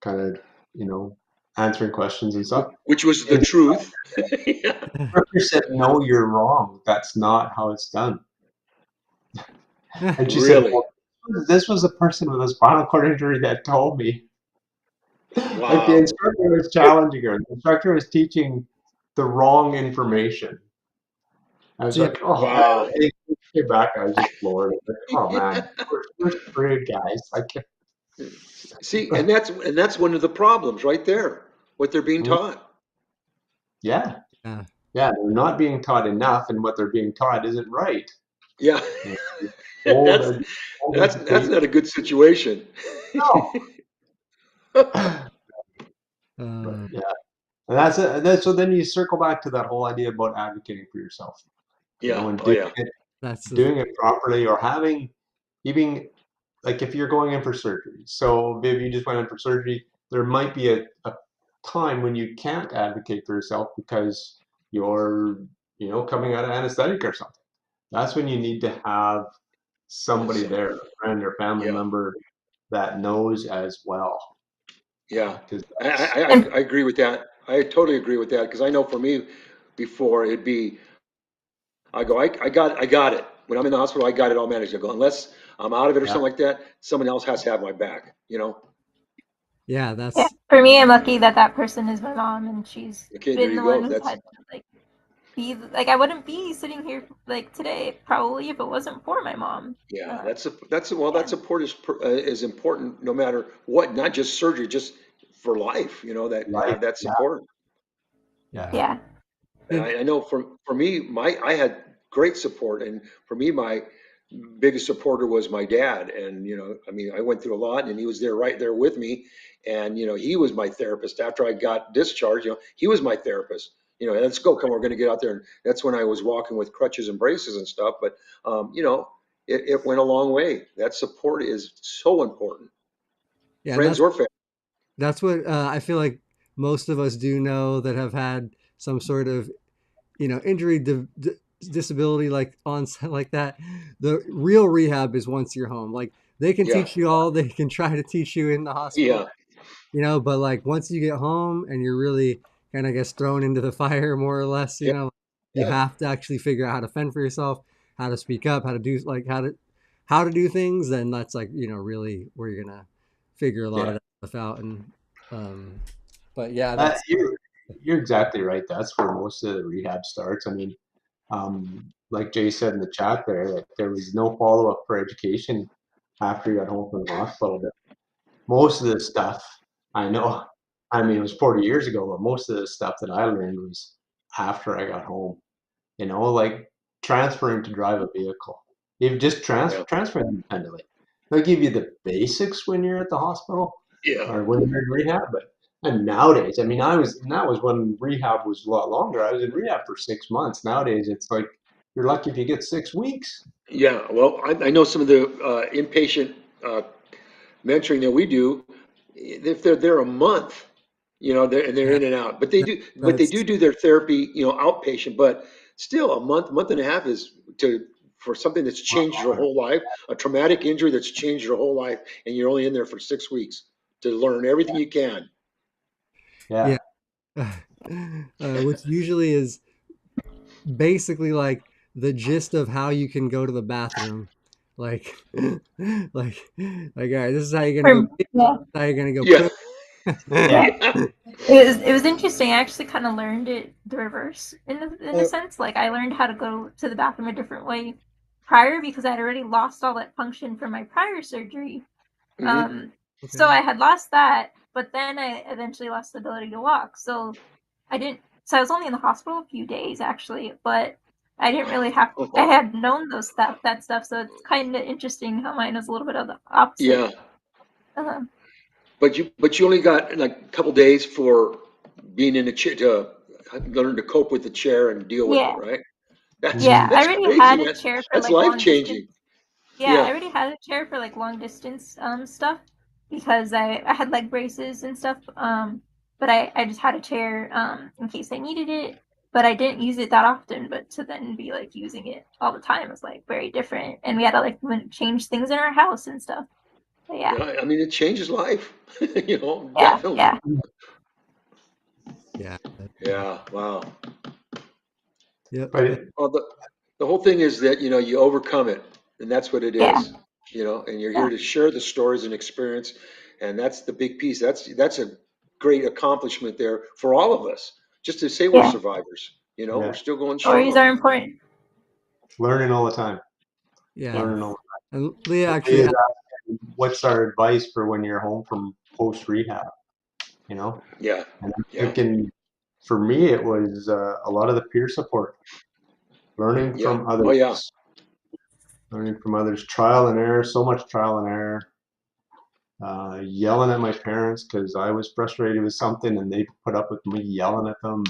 kind of, you know, answering questions and stuff. Which was the And the truth. Yeah, instructor said, "No, you're wrong. That's not how it's done." And she said, really. "Well, this was a person with a spinal cord injury that told me." Like the Wow. instructor was challenging her. The instructor was teaching the wrong information. I was See, like, "Oh man!" Wow. It came back. I was just floored. Like, "Oh man, we're screwed, guys!" Like, See, and that's one of the problems right there. What they're being mm, taught. yeah, yeah, yeah, they're not being taught enough, and what they're being taught isn't right. Yeah. You know, old, That's old that's education. not a good situation. No. But uh, yeah, and that's it. And then, so then you circle back to that whole idea about advocating for yourself, Yeah. and Oh yeah. that's the doing it properly, or having even like if you're going in for surgery. So if you just went in for surgery, there might be a time when you can't advocate for yourself because you're, coming out of anesthetic or something. That's when you need to have That's somebody there, a friend or family yeah. member that knows as well. Yeah. Because I, I, that's I And I agree with that. I totally agree with that because I know for me, before it'd be, I got it. When I'm in the hospital, I got it all managed. I go, unless I'm out of it or yeah, something like that, someone else has to have my back, you know? yeah, yeah, that's for me, I'm lucky that that person is my mom, and she's Okay, there been you the one go. who's That's, had to like be like I wouldn't be sitting here like today probably if it wasn't for my mom. yeah, Uh, that yeah, support is important no matter what, not just surgery, just for life, that to life. have that Yeah, support. yeah, yeah. yeah, And It, I know for me, I had great support, and for me, my biggest supporter was my dad. And I mean, I went through a lot, and he was there right there with me. And he was my therapist after I got discharged. He was my therapist. Let's go, come, we're going to get out there. And that's when I was walking with crutches and braces and stuff. But it went a long way. That support is so important, yeah, and friends or family. that's what I feel like most of us do know that have had some sort of injury disability like onset like that. The real rehab is once you're home. Like they can Yeah, teach you all they can try to teach you in the hospital, yeah, but like once you get home and you're really kind of gets thrown into the fire more or less, yeah, you yeah, have to actually figure out how to fend for yourself, how to speak up, how to do like how to do things. Then that's like really where you're gonna figure a lot yeah. of that stuff out. And um, but yeah, Uh, that's you're you're exactly right. That's where most of the rehab starts. I mean, Like Jay said in the chat there, that there was no follow up for education after you got home from the hospital. But most of this stuff, I know, I mean, it was 40 years ago, but most of the stuff that I learned was after I got home. Like transferring to drive a vehicle. You just Yeah. transfer independently. They'll give you the basics when you're at the hospital Yeah. or when you're in rehab. And nowadays, I mean, that was when rehab was a lot longer. I was in rehab for 6 months. Nowadays, it's like you're lucky if you get 6 weeks. Yeah. Well, I know some of the inpatient mentoring that we do. If they're there a month, they're Yeah, in and out. But they that's do their therapy, outpatient. But still, a month and a half is for something that's changed your whole life, a traumatic injury that's changed your whole life, and you're only in there for 6 weeks to learn everything you can. Yeah. yeah. Which usually is basically like the gist of how you can go to the bathroom. Like, like, all right, this is how you're gonna go. For, Pee, yeah. this is how you're gonna go Yeah. poop. Yeah. Yeah. It was interesting. I actually kind of learned it the reverse in a Oh, sense. Like I learned how to go to the bathroom a different way prior because I had already lost all that function from my prior surgery. Hmm. So okay. I had lost that, but then I eventually lost the ability to walk. So I didn't. So I was only in the hospital a few days actually, but I didn't really have. I had known that stuff, so it's kind of interesting how mine was a little bit of the opposite. Yeah. Uh, But you only got like a couple days for being in the chair to learn to cope with the chair and deal with it, yeah, right? That's yeah. Mhm. I that's already crazy, had a man. chair for That's like life long distance. changing. Yeah, I Yeah. already had a chair for like long distance stuff because I had leg braces and stuff. But I just had a chair in case I needed it. But I didn't use it that often. But to then be like using it all the time was like very different. And we had to like change things in our house and stuff. But yeah, Yeah. I mean, it changes life. yeah, Definitely. yeah, Yeah. Yeah. Wow. Yep. But it, Well, the whole thing is that, you overcome it, and that's what it yeah, is, and you're here yeah, to share the stories and experience, and that's the big piece. That's a great accomplishment there for all of us, just to say we're yeah. survivors, we're yeah, still going Stories are strong. important. learning all the time. Yeah. Yeah. Learning all And Leah the time. actually Leah's had, asking, what's our advice for when you're home from post rehab? You know, Yeah. and I'm Yeah. thinking for me, it was a lot of the peer support, learning Yeah. from Oh, yeah. others, trial and error, so much trial and error. Yelling at my parents because I was frustrated with something and they put up with me yelling at them.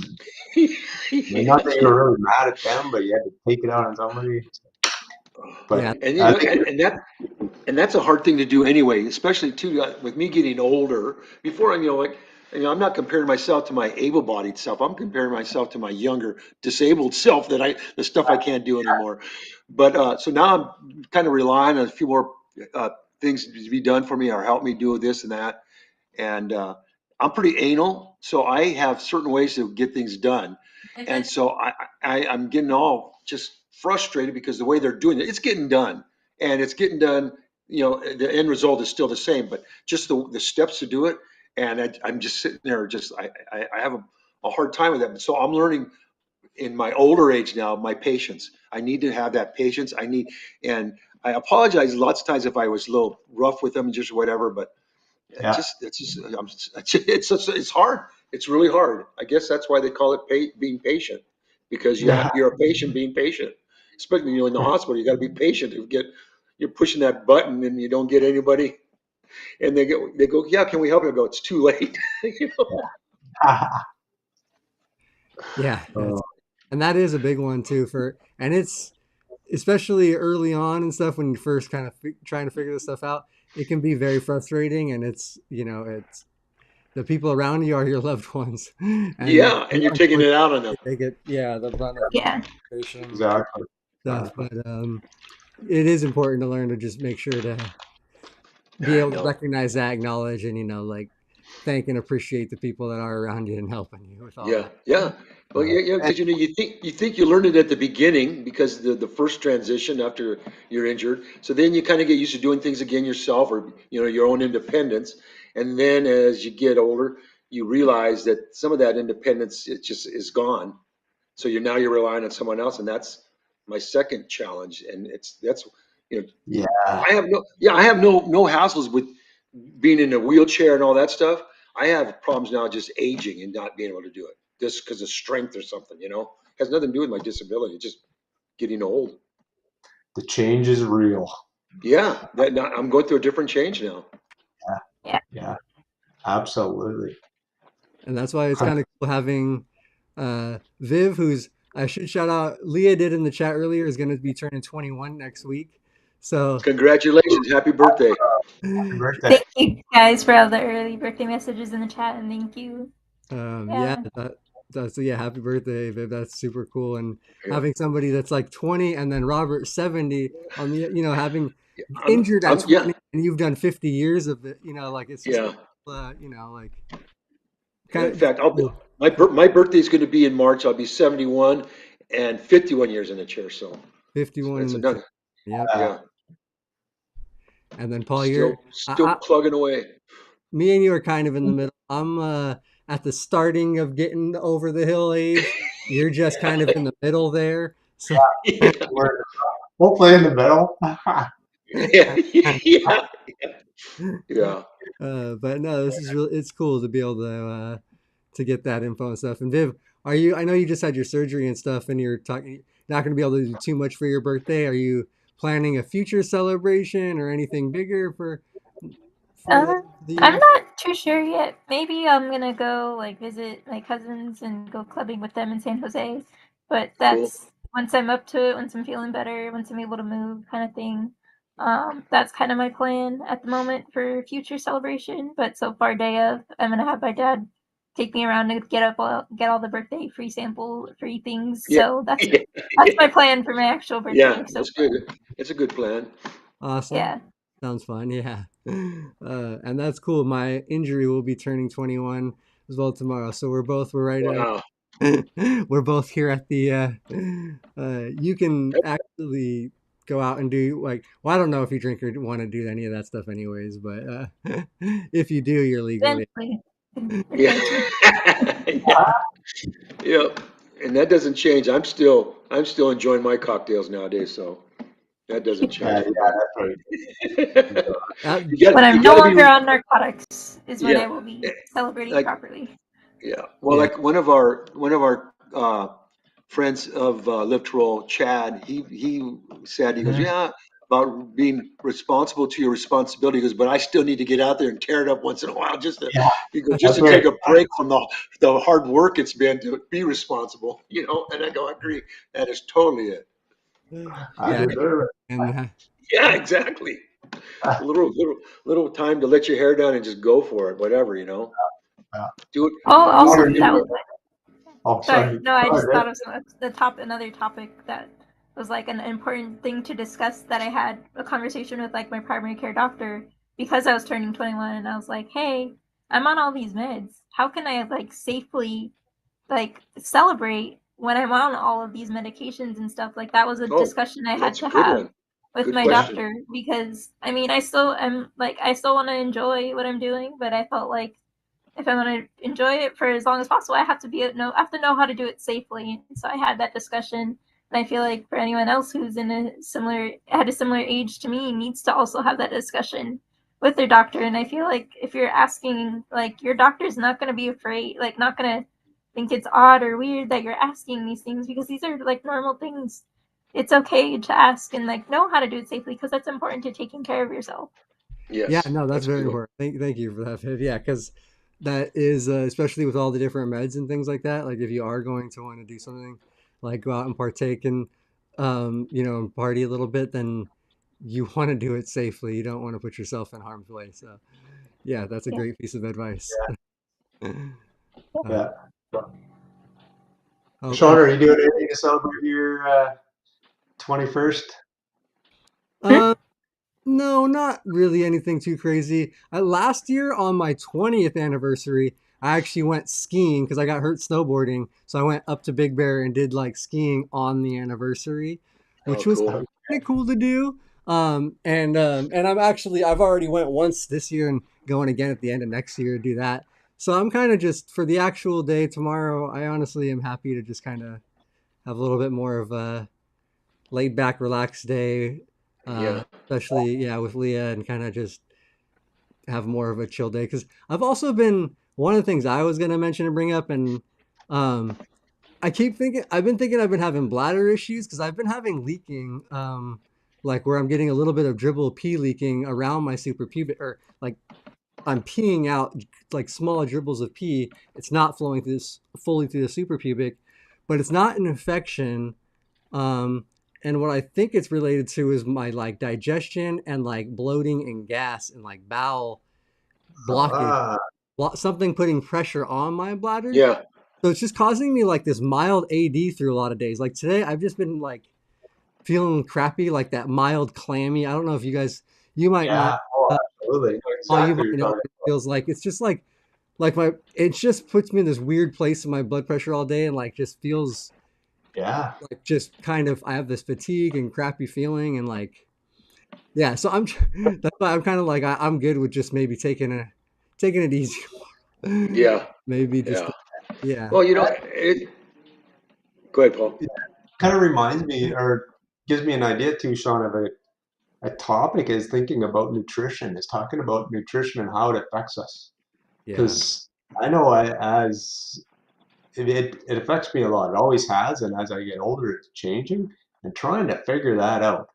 Not that you were really mad at them, but you had to take it out on somebody. yeah. But And I think, that's a hard thing to do anyway, especially too with me getting older. Before I'm not comparing myself to my able-bodied self. I'm comparing myself to my younger disabled self the stuff I can't do anymore. But so now I'm kind of relying on a few more uh, things to be done for me or help me do this and that. And I'm pretty anal, so I have certain ways to get things done. And so I'm getting all just frustrated because the way they're doing it, it's getting done, and it's getting done. The end result is still the same, but just the steps to do it. And I'm just sitting there, just I have a hard time with that. So I'm learning in my older age now, my patience. I need to have that patience. And I apologize lots of times if I was a little rough with them, just whatever, but yeah, it's hard. It's really hard. I guess that's why they call it being patient, because yeah, you're a patient being patient. Especially in the hospital, you got to be patient. You're pushing that button and you don't get anybody, and they go, yeah, can we help you? I go, it's too late. you know? Yeah. uh, And that is a big one too and it's especially early on and stuff when you're first kind of trying to figure this stuff out. It can be very frustrating, and it's the people around you are your loved ones, and Yeah, and you're taking unfortunately it out on them. they get the brunt of Yeah, the situation exactly, stuff. exactly. But it is important to learn to just make sure to be I able to know. recognize that, acknowledge, and like thank and appreciate the people that are around you and helping you with all Yeah, that. yeah. Well, Uh, yeah, yeah, And because you think you learned it at the beginning because the first transition after you're injured. So then you kind of get used to doing things again yourself, or your own independence. And then as you get older, you realize that some of that independence, it just is gone. So you're relying on someone else, and that's my second challenge. And that's you know Yeah. I have no hassles with being in a wheelchair and all that stuff. I have problems now just aging and not being able to do it just because of strength or something. Has nothing to do with my disability. Just getting old. The change is real. Yeah, I'm going through a different change now. Yeah. Yeah. Yeah. Absolutely. And that's why it's kind of cool having Viv, who's I should shout out. Leah did in the chat earlier is going to be turning 21 next week. So Congratulations, happy birthday. Happy birthday. Thank you guys for all the early birthday messages in the chat, and thank you. yeah, Yeah. that's yeah, happy birthday, Viv. That's super cool. And Yeah. having somebody that's like 20 and then Robert 70 on the having I'm, injured at I'm, yeah, 20 and you've done 50 years of it, like it's just yeah. like Yeah, kind in of fact, cool. my birthday is going to be in March. I'll be 71 and 51 years in a chair. So 51 in that's the chair. another. Yep. Uh, Yeah, And then Paul, you're still plugging away. me and you are kind of in the middle. I'm at the starting of getting over the hill age. You're just kind of in the middle there. So, Yeah, we're hopefully in the middle. yeah, yeah, yeah. but no, this is really it's cool to be able to get that info and stuff. And Viv, are you? I know you just had your surgery and stuff, and you're talking not going to be able to do too much for your birthday. Are you planning a future celebration or anything bigger for the I'm year? not too sure yet. Maybe I'm gonna go like visit my cousins and go clubbing with them in San Jose. But Cool. that's once I'm up to it, once I'm feeling better, once I'm able to move, kind of thing. That's kind of my plan at the moment for future celebration. But so far, day of, I'm gonna have my dad take me around to get all the birthday free sample free things. Yeah, So yeah, that's my plan for my actual yeah. birthday so That's far. good. It's a good plan. Awesome. Yeah. Sounds fun. Yeah. And that's cool. My injury will be turning 21 as well tomorrow. So we're right Wow. we're both here at the you can actually go out and do like well I don't know if you drink or want to do any of that stuff anyways, but if you do you're legally Eventually, Yeah, eventually. yeah, yeah. And that doesn't change. I'm still enjoying my cocktails nowadays, so that doesn't change Yeah, for yeah, me. that's right. uh, When You I'm no gotta be, longer on narcotics is when I yeah, will be celebrating like, properly. yeah. Well, yeah. like one of our friends of Lift Roll, Chad, he said, he goes, Mhm. yeah, about being responsible to your responsibility. He goes, but I still need to get out there and tear it up once in a while, Yeah, he goes, just that's to right. take a break from the hard work it's been to be responsible. And I go, I agree. That is totally it. I Yeah. deserve And Yeah, exactly. it. A little time to let your hair down and just go for it, whatever. Yeah. Do it, Oh, do also it. Honor, Do that it. was oh, sorry. sorry. No, I Go just ahead. thought of another topic that was like an important thing to discuss that I had a conversation with like my primary care doctor because I was turning 21 and I was like, "Hey, I'm on all these meds. How can I like safely like celebrate when I'm on all of these medications and stuff?" Like that was a Oh, discussion I had that's a to good have one. with Good my question. doctor because I mean I still want to enjoy what I'm doing, but I felt like if I want to enjoy it for as long as possible, I have to know how to do it safely. And so I had that discussion, and I feel like for anyone else who's at a similar age to me needs to also have that discussion with their doctor. And I feel like if you're asking, like your doctor's not going to be afraid, like not going to think it's odd or weird that you're asking these things because these are like normal things. It's okay to ask and like know how to do it safely because that's important to taking care of yourself. yeah, Yes, no, that's that's a very good one. important. Thank you for that, Viv. Yeah, because that is especially with all the different meds and things like that. Like if you are going to want to do something like go out and partake and and party a little bit, then you want to do it safely. You don't want to put yourself in harm's way. So yeah, that's a Yeah. great piece of advice. Yeah. Shawn, And are you doing anything to celebrate your 21st? Hmm? uh, no, not really anything too crazy. Last year on my 20th anniversary, I actually went skiing because I got hurt snowboarding. So I went up to Big Bear and did like skiing on the anniversary, Oh, which was cool. Oh, kind of cool to do. And I've already went once this year and going again at the end of next year to do that. So I'm kind of just for the actual day tomorrow. I honestly am happy to just kind of have a little bit more of a laid back, relaxed day. Yeah. Especially with Leah, and kind of just have more of a chill day. Because I've also been one of the things I was gonna mention and bring up, and um, I've been having bladder issues because I've been having leaking, like where I'm getting a little bit of dribble pee leaking around my super pubic, or like I'm peeing out like small dribbles of pee. It's not flowing through this fully through the super pubic, but it's not an infection. Um, and what I think it's related to is my like digestion and like bloating and gas and like bowel blockage, Ah, something putting pressure on my bladder. Yeah. So it's just causing me like this mild AD through a lot of days. Like today, I've just been like feeling crappy, like that mild clammy. I don't know if you might not, yeah. Oh, uh, absolutely. I know Paul, you exactly what might you're know what talking it feels like. It's just like it just puts me in this weird place in my blood pressure all day, and like just feels about. Yeah. like just kind of I have this fatigue and crappy feeling, and like yeah. So I'm that's why I'm kind of like I'm good with just maybe taking it easy. Yeah. Maybe just Yeah. yeah. Well, That go ahead, Paul. kind of reminds me or gives me an idea too, Sean, of a topic is thinking about nutrition, is talking about nutrition and how it affects us. Yeah. Because I know as it affects me a lot. It always has, and as I get older, it's changing. And trying to figure that out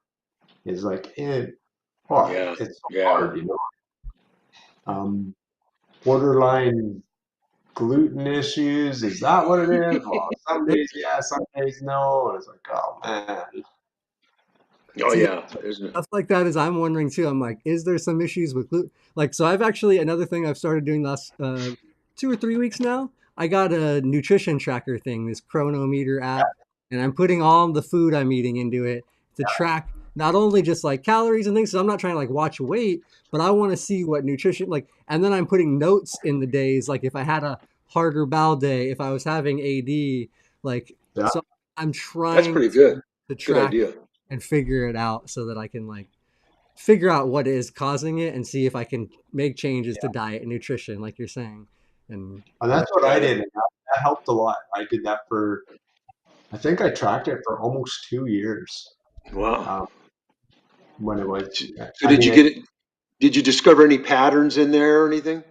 is like, Yeah. it's so Yeah. hard, you know. Borderline gluten issues. Is that what it is? Well, some days, yeah, some days, no. And it's like, oh man, Oh See, yeah. There's no. stuff like that is I'm wondering too. I'm like, is there some issues with gluten? Like, so I've actually another thing I've started doing last 2 or 3 weeks now. I got a nutrition tracker thing, this chronometer app, and I'm putting all the food I'm eating into it to track not only just like calories and things. So I'm not trying to like watch weight, but I want to see what nutrition like. And then I'm putting notes in the days, like if I had a harder bowel day, if I was having AD, like yeah. so. I'm That's trying pretty good. to Good track idea. and figure it out so that I can like figure out what is causing it and see if I can make changes to diet and nutrition, like you're saying. And And that's what I Yeah. did. And that helped a lot. I did that for, I think I tracked it for almost 2 years. Wow. Um, when it was, So I did mean, you get it? Did you discover any patterns in there or anything?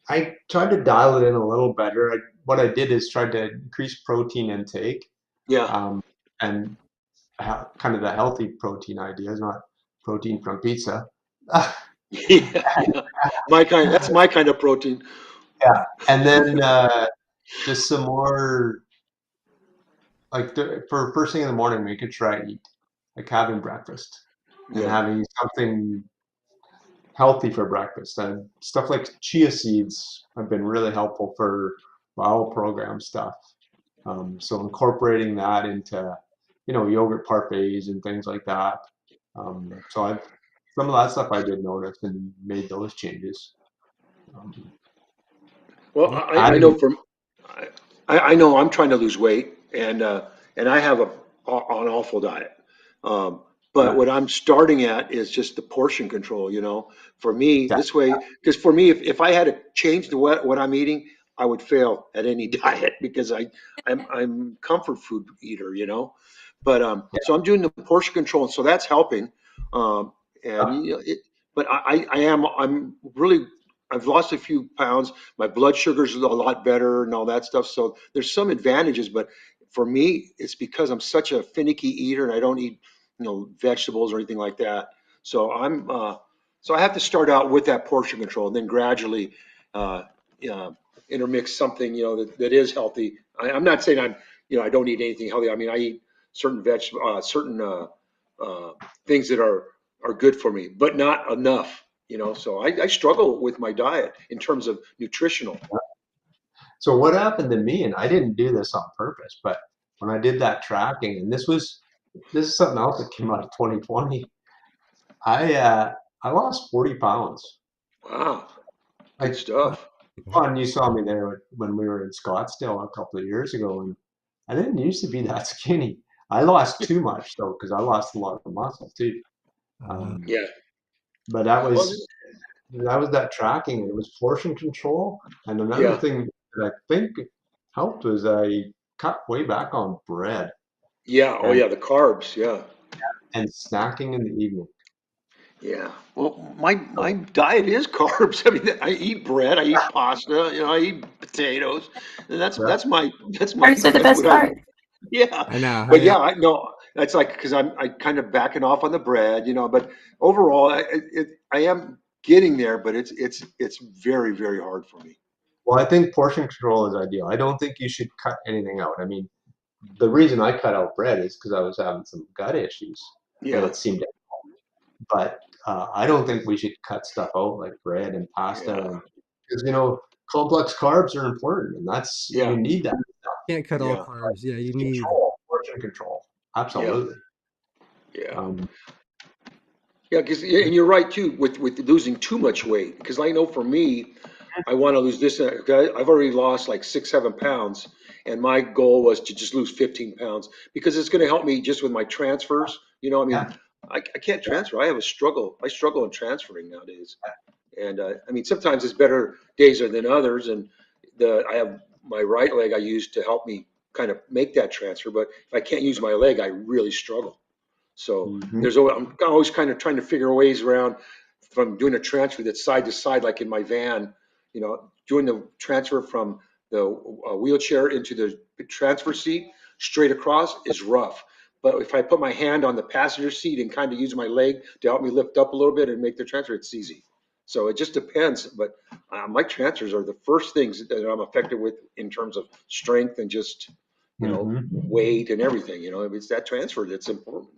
I tried to dial it in a little better. What I did is tried to increase protein intake, Yeah. um, and kind of the healthy protein ideas, not protein from pizza. Yeah. Yeah. That's my kind of protein. Yeah, and then just some more like for first thing in the morning, making sure I eat, like having breakfast and Yeah. having something healthy for breakfast. And stuff like chia seeds have been really helpful for bowel program stuff. So incorporating that into, yogurt parfaits and things like that. So some of that stuff I did notice and made those changes. Um, Well, yeah, I know adding, I know I'm trying to lose weight, and I have an awful diet. Um, but yeah, what I'm starting at is just the portion control. For me yeah, this way, because for me, if I had to change what I'm eating, I would fail at any diet because I'm comfort food eater. But so I'm doing the portion control, and so that's helping. Um, and yeah, but I'm really I've lost a few pounds. My blood sugar's a lot better and all that stuff. So there's some advantages, but for me, it's because I'm such a finicky eater and I don't eat, vegetables or anything like that. So so I have to start out with that portion control and then gradually, uh, uh, intermix something, that is healthy. I'm not saying I don't eat anything healthy. I mean, I eat certain certain, uh, things that are good for me, but not enough. So I struggle with my diet in terms of nutritional. So what happened to me, and I didn't do this on purpose, but when I did that tracking, and this is something else that came out of 2020. I lost 40 pounds. Wow, good Like, stuff. Ron, you saw me there when we were in Scottsdale a couple of years ago, and I didn't used to be that skinny. I lost too much though, because I lost a lot of muscle too. uh, Um, Yeah. but that Well, was that was that tracking. It was portion control, and another yeah. thing that I think helped was I cut way back on bread Yeah. Oh, and yeah. The carbs. Yeah. snacking in the evening. Yeah. Well, my diet is carbs. I mean, I eat bread, I eat pasta, I eat potatoes, and that's Yeah. that's my that's my Carbs are the that's best what I part. yeah. I know. But yeah, I know that's like because I kind of backing off on the bread, But overall, I am getting there, but it's very very hard for me. Well, I think portion control is ideal. I don't think you should cut anything out. I mean, the reason I cut out bread is because I was having some gut issues, and Yeah. it seemed. But I don't think we should cut stuff out like bread and pasta, Yeah. and because complex carbs are important, and that's Yeah. you need that Can't cut all Yeah. carbs. Yeah, you need. control, portion control. Yeah. Absolutely. Yeah. Um, Yeah, because and you're right too with losing too much weight. Because I know for me, I want to lose this. I've already lost like 6, 7 pounds, and my goal was to just lose 15 pounds because it's going to help me just with my transfers. I mean, yeah. I can't transfer. I have a struggle. I struggle in transferring nowadays, and I mean sometimes it's better days than others. And I have my right leg I use to help me kind of make that transfer, but if I can't use my leg, I really struggle. So Hmm. I'm always kind of trying to figure ways around from doing a transfer that's side to side, like in my van, doing the transfer from the wheelchair into the transfer seat straight across is rough. But if I put my hand on the passenger seat and kind of use my leg to help me lift up a little bit and make the transfer, it's easy. So it just depends. But my transfers are the first things that I'm affected with in terms of strength and just, Hmm. weight and everything. It's that transfer that's important.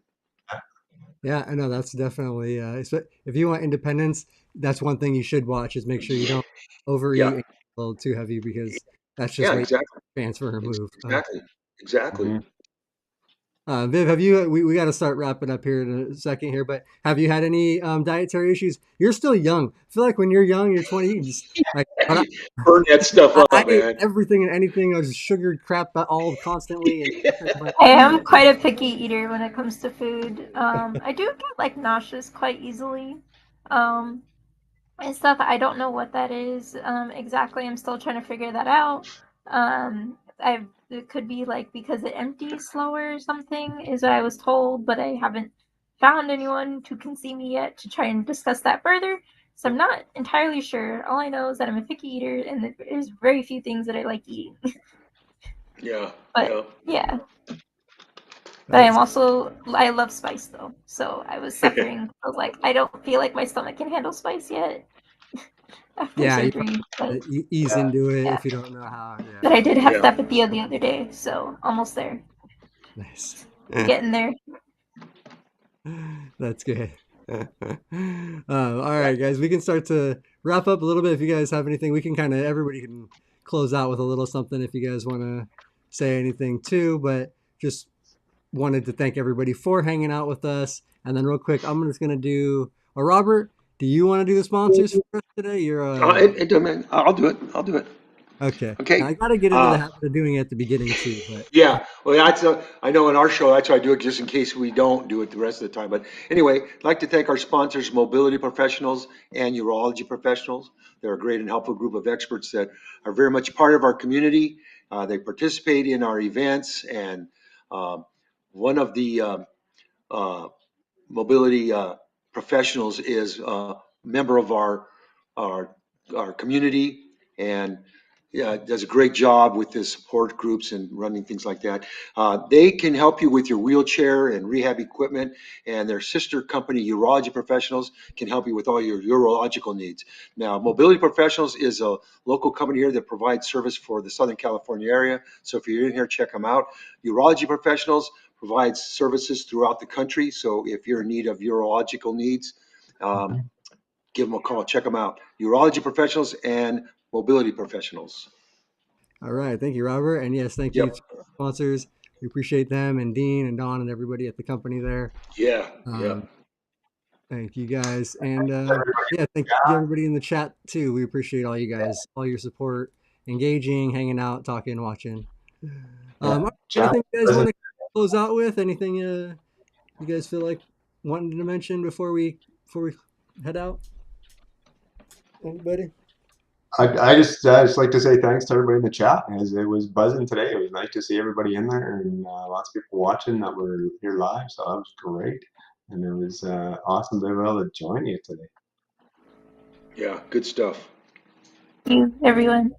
Yeah, I know that's definitely. If you want independence, that's one thing you should watch is make sure you don't overeat Yeah, and get a little too heavy because that's just yeah, weight exactly, transfer and move. exactly, exactly. Hmm. Viv, have you? We got to start wrapping up here in a second here, but have you had any dietary issues? You're still young. I feel like when you're young, you're 20, you can just like. But Burn that stuff I up, ate man. everything and anything. I was sugared crap all constantly and nothing but. I am quite a picky eater when it comes to food. I do get like nauseous quite easily. Um, and stuff. I don't know what that is exactly. I'm still trying to figure that out. It could be like because it empties slower or something, is what I was told, but I haven't found anyone who can see me yet to try and discuss that further. So I'm not entirely sure. All I know is that I'm a picky eater, and there's very few things that I like eating. Yeah, But yeah. yeah, but That's I love spice though. So I was suffering. I was like, I don't feel like my stomach can handle spice yet after yeah. You surgery, but probably ease into it yeah. if you don't know how. Yeah, But I did have Yeah, Thepatio the other day, so almost there. nice. Getting there. That's good. All right, guys, we can start to wrap up a little bit. If you guys have anything, we can everybody can close out with a little something if you guys want to say anything too. But just wanted to thank everybody for hanging out with us. And then real quick, I'm just gonna do. Robert, do you want to do the sponsors for us today? You're it doesn't matter. I'll do it. I'll do it. okay. Okay. Now, I got to get into the Uh, habit of doing it at the beginning too. But yeah. Well, I know in our show, that's why I do it just in case we don't do it the rest of the time. But anyway, I'd like to thank our sponsors, Mobility Professionals and Urology Professionals. They're a great and helpful group of experts that are very much part of our community. They participate in our events, and um, one of the uh, mobility professionals is a member of our, our community and yeah, does a great job with the support groups and running things like that. They can help you with your wheelchair and rehab equipment, and their sister company, Urology Professionals, can help you with all your urological needs. Now, Mobility Professionals is a local company here that provides service for the Southern California area. So if you're in here, check them out. Urology Professionals provides services throughout the country. So if you're in need of urological needs, um, give them a call. Check them out. Urology Professionals and Mobility Professionals. all right, thank you, Robert, and yes, thank you Yep. to our sponsors. We appreciate them and Dean and Don and everybody at the company there. Yeah. Yeah. Um, Thank you guys, and yeah, thank you everybody in the chat too. We appreciate all you guys, all your support, engaging, hanging out, talking, watching. Yeah. Chat. Anything you guys want to close out with? Anything you guys feel like wanting to mention before we head out? Anybody? I just like to say thanks to everybody in the chat. As it was buzzing today, it was nice to see everybody in there and lots of people watching that were here live. So that was great, and it was awesome to be able to join you today. Yeah, good stuff. Thank you, everyone.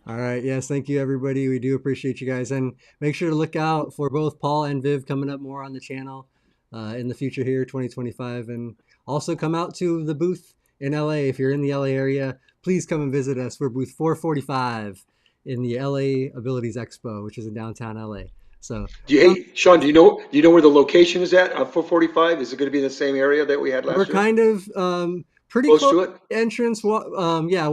All right. Yes. Thank you, everybody. We do appreciate you guys. And make sure to look out for both Paul and Viv coming up more on the channel in the future here, 2025. And also come out to the booth in LA. If you're in the LA area, please come and visit us. We're booth 445 in the LA Abilities Expo, which is in downtown LA. So come. Hey, Shawn, do you know where the location is at 445? Is it going to be in the same area that we had We're last year? kind of pretty Close close to to it? the entrance. Yeah,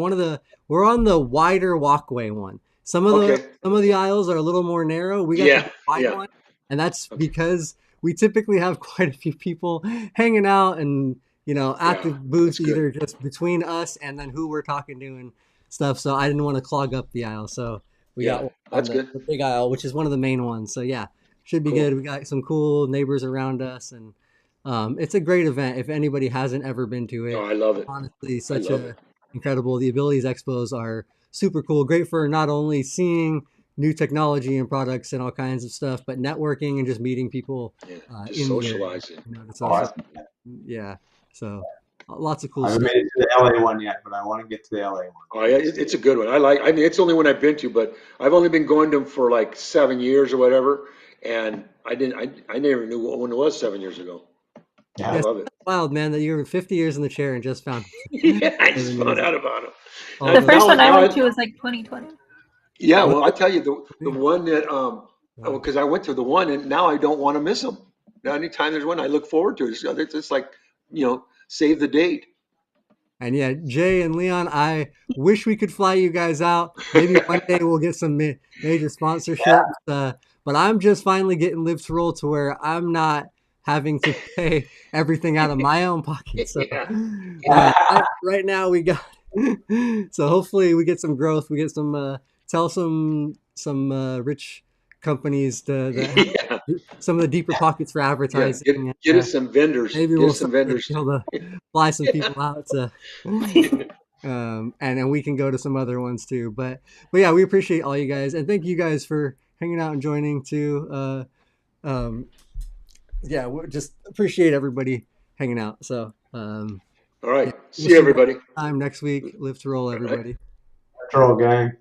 we're on the wider walkway one. Okay. Some of the aisles are a little more narrow. We got the Yeah, wide yeah. one, and that's Okay. because we typically have quite a few people hanging out and at Yeah, the booth, that's good. either just between us and then who we're talking to and stuff. So I didn't want to clog up the aisle, so we got Yeah, one on that's good. the big aisle, which is one of the main ones. So yeah, should be Cool. good. We got some cool neighbors around us, and it's a great event. If anybody hasn't ever been to No, it, I love it. honestly, I such love it. a incredible. The Abilities Expos are super cool. Great for not only seeing new technology and products and all kinds of stuff, but networking and just meeting people Yeah, just in the area. socializing. To Oh, social, yeah. So lots of I cool haven't stuff. made it to the LA one yet, but I want to get to the LA one. Oh yeah, it's a good one. I mean, it's the only one I've been to, but I've only been going to them for like 7 years or whatever. And I never knew what one it was 7 years ago. I Yes, love it. wild man that you're 50 years in the chair and just found Yeah, I just 7 found years. out about them. All The good. first Now, one I now, went to was like 2020. yeah. Was Well, I tell you, the it? one that Yeah. because I went to the one and now I don't want to miss them. Now, anytime there's one, I look forward to it. It's just like save the date. And yeah, Jay and Leon, I wish we could fly you guys out. Maybe one day we'll get some major sponsorships. But I'm just finally getting Live to Roll to where I'm not having to pay everything out of my own pocket. So Yeah, right now we got. So hopefully we get some growth. We get some tell some rich companies that have yeah, some of the deeper pockets for yeah. advertising. Get us some vendors. Maybe Get we'll us some someday vendors. be able to fly some Yeah. people out to, and then we can go to some other ones too. But yeah, we appreciate all you guys, and thank you guys for hanging out and joining too. Yeah, we just appreciate everybody hanging out. So All right. yeah, we'll See you, see you guys everybody. next time next week. Live to roll, All right. everybody. Troll gang.